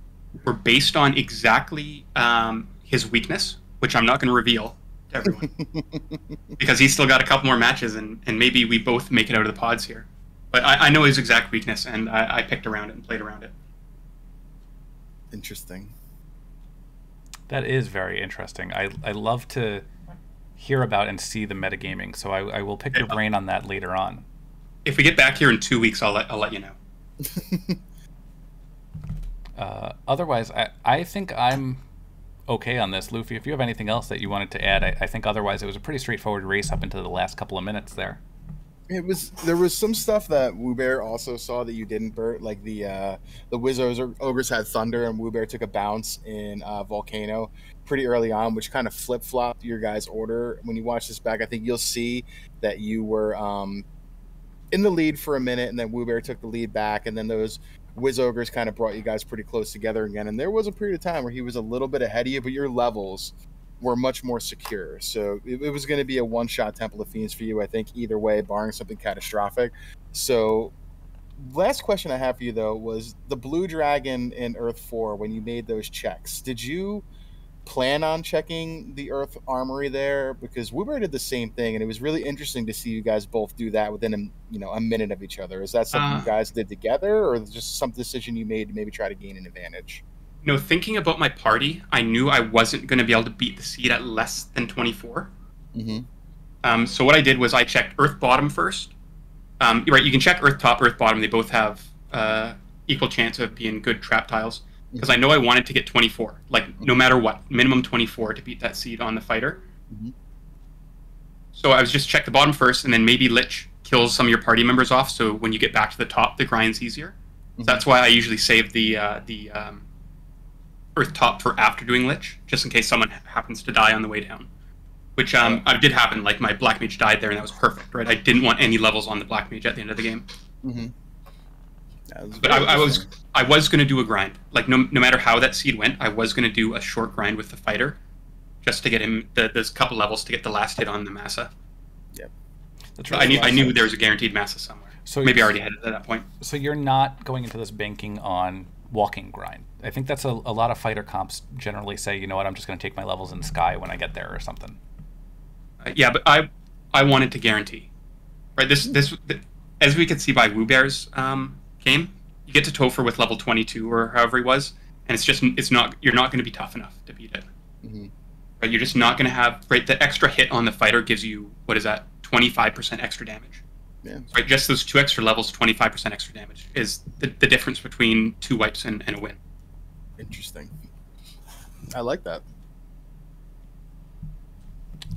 were based on exactly his weakness, which I'm not going to reveal to everyone, because he's still got a couple more matches, and maybe we both make it out of the pods here. But I know his exact weakness, and I picked around it and played around it. Interesting. That is very interesting. I love to hear about and see the metagaming, so I will pick your brain on that later on. If we get back here in 2 weeks, I'll let you know. Otherwise, I think I'm okay on this. Luffy, if you have anything else that you wanted to add, I think otherwise it was a pretty straightforward race up into the last couple of minutes there. There was some stuff that wewbear also saw that you didn't, Burt. Like the Wiz Ogres had Thunder, and wewbear took a bounce in Volcano pretty early on, which kind of flip-flopped your guys' order. When you watch this back, I think you'll see that you were in the lead for a minute, and then wewbear took the lead back, and then those Wiz Ogres kind of brought you guys pretty close together again. And there was a period of time where he was a little bit ahead of you, but your levels were much more secure. So it was going to be a one-shot Temple of Fiends for you, I think, either way, barring something catastrophic. So last question I have for you, though, was the Blue Dragon in Earth 4, when you made those checks, did you plan on checking the Earth Armory there? Because wewbear did the same thing, and it was really interesting to see you guys both do that within a minute of each other. Is that something you guys did together, or just some decision you made to maybe try to gain an advantage? No, thinking about my party, I knew I wasn't going to be able to beat the seed at less than 24. So what I did was I checked Earth Bottom first. You're right, you can check Earth Top, Earth Bottom. They both have equal chance of being good trap tiles. Because I know I wanted to get 24, like no matter what, minimum 24 to beat that seed on the fighter. So I was just check the bottom first, and then maybe Lich kills some of your party members off, so when you get back to the top, the grind's easier. So that's why I usually save the Earth Top for after doing Lich, just in case someone happens to die on the way down. Which did happen, like my Black Mage died there, and that was perfect, right? I didn't want any levels on the Black Mage at the end of the game. But I was going to do a grind. Like, no matter how that seed went, I was going to do a short grind with the fighter, just to get him those couple levels to get the last hit on the Massa. Yep. That's right. I knew there was a guaranteed Massa somewhere. So maybe I already had it at that point. So you're not going into this banking on walking grind. I think that's a lot of fighter comps generally say, you know what, I'm just going to take my levels in Sky when I get there or something. Yeah, but I wanted to guarantee. Right. This as we could see by wewbear's game, you get to Topher with level 22 or however he was, and you're not going to be tough enough to beat it. Right, you're just not going to have, right, the extra hit on the fighter gives you, what is that, 25% extra damage. Yeah. Right, just those 2 extra levels, 25% extra damage is the difference between 2 wipes and a win. Interesting. I like that.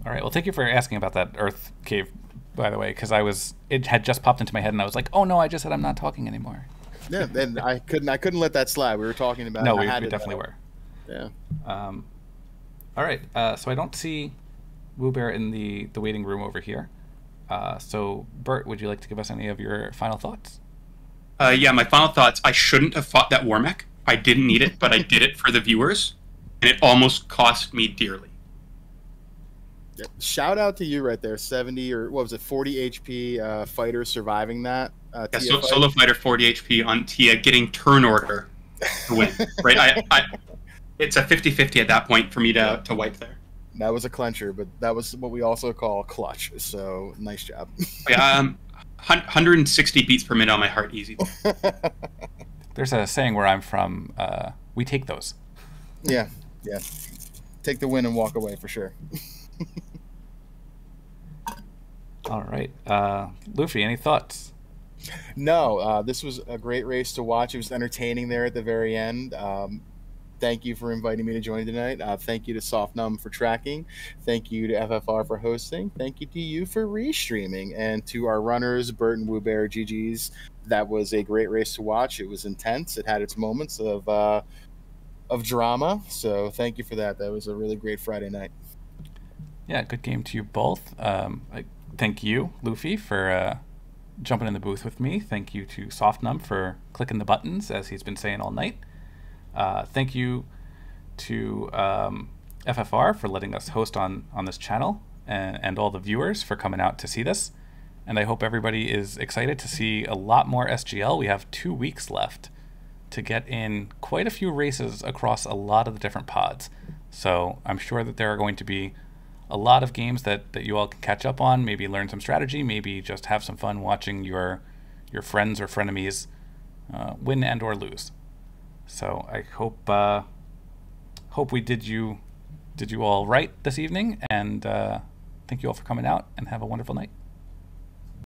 All right, well, thank you for asking about that Earth Cave, by the way, because it had just popped into my head, and I was like, oh no, I just said I'm not talking anymore. Yeah, and I couldn't let that slide. We were talking about. No, we definitely were. Yeah. All right, so I don't see wewbear in the waiting room over here. So Burt, would you like to give us any of your final thoughts? Yeah, my final thoughts. I shouldn't have fought that war mech. I didn't need it, but I did it for the viewers, and it almost cost me dearly. Yeah. Shout out to you right there, 70 or what was it, 40 HP fighter surviving that. Solo fighter 40 HP on Tia getting turn order to win. Right, it's a 50-50 at that point for me to wipe there. That was a clencher, but that was what we also call clutch. So nice job. Yeah, 160 beats per minute on my heart, easy. There's a saying where I'm from, we take those. Yeah. Take the win and walk away for sure. All right. Luffy, any thoughts? No, this was a great race to watch. It was entertaining there at the very end. Thank you for inviting me to join tonight. Thank you to SoftNum for tracking. Thank you to FFR for hosting. Thank you to you for restreaming. And to our runners, Burt and wewbear, GG's. That was a great race to watch. It was intense. It had its moments of drama. So thank you for that. That was a really great Friday night. Yeah, good game to you both. Thank you, Luffy, for jumping in the booth with me. Thank you to SoftNum for clicking the buttons, as he's been saying all night. Thank you to FFR for letting us host on this channel, and all the viewers for coming out to see this. And I hope everybody is excited to see a lot more SGL. We have 2 weeks left to get in quite a few races across a lot of the different pods. So I'm sure that there are going to be a lot of games that you all can catch up on, maybe learn some strategy, maybe just have some fun watching your friends or frenemies win and or lose. So I hope we did you all right this evening, and thank you all for coming out, and have a wonderful night.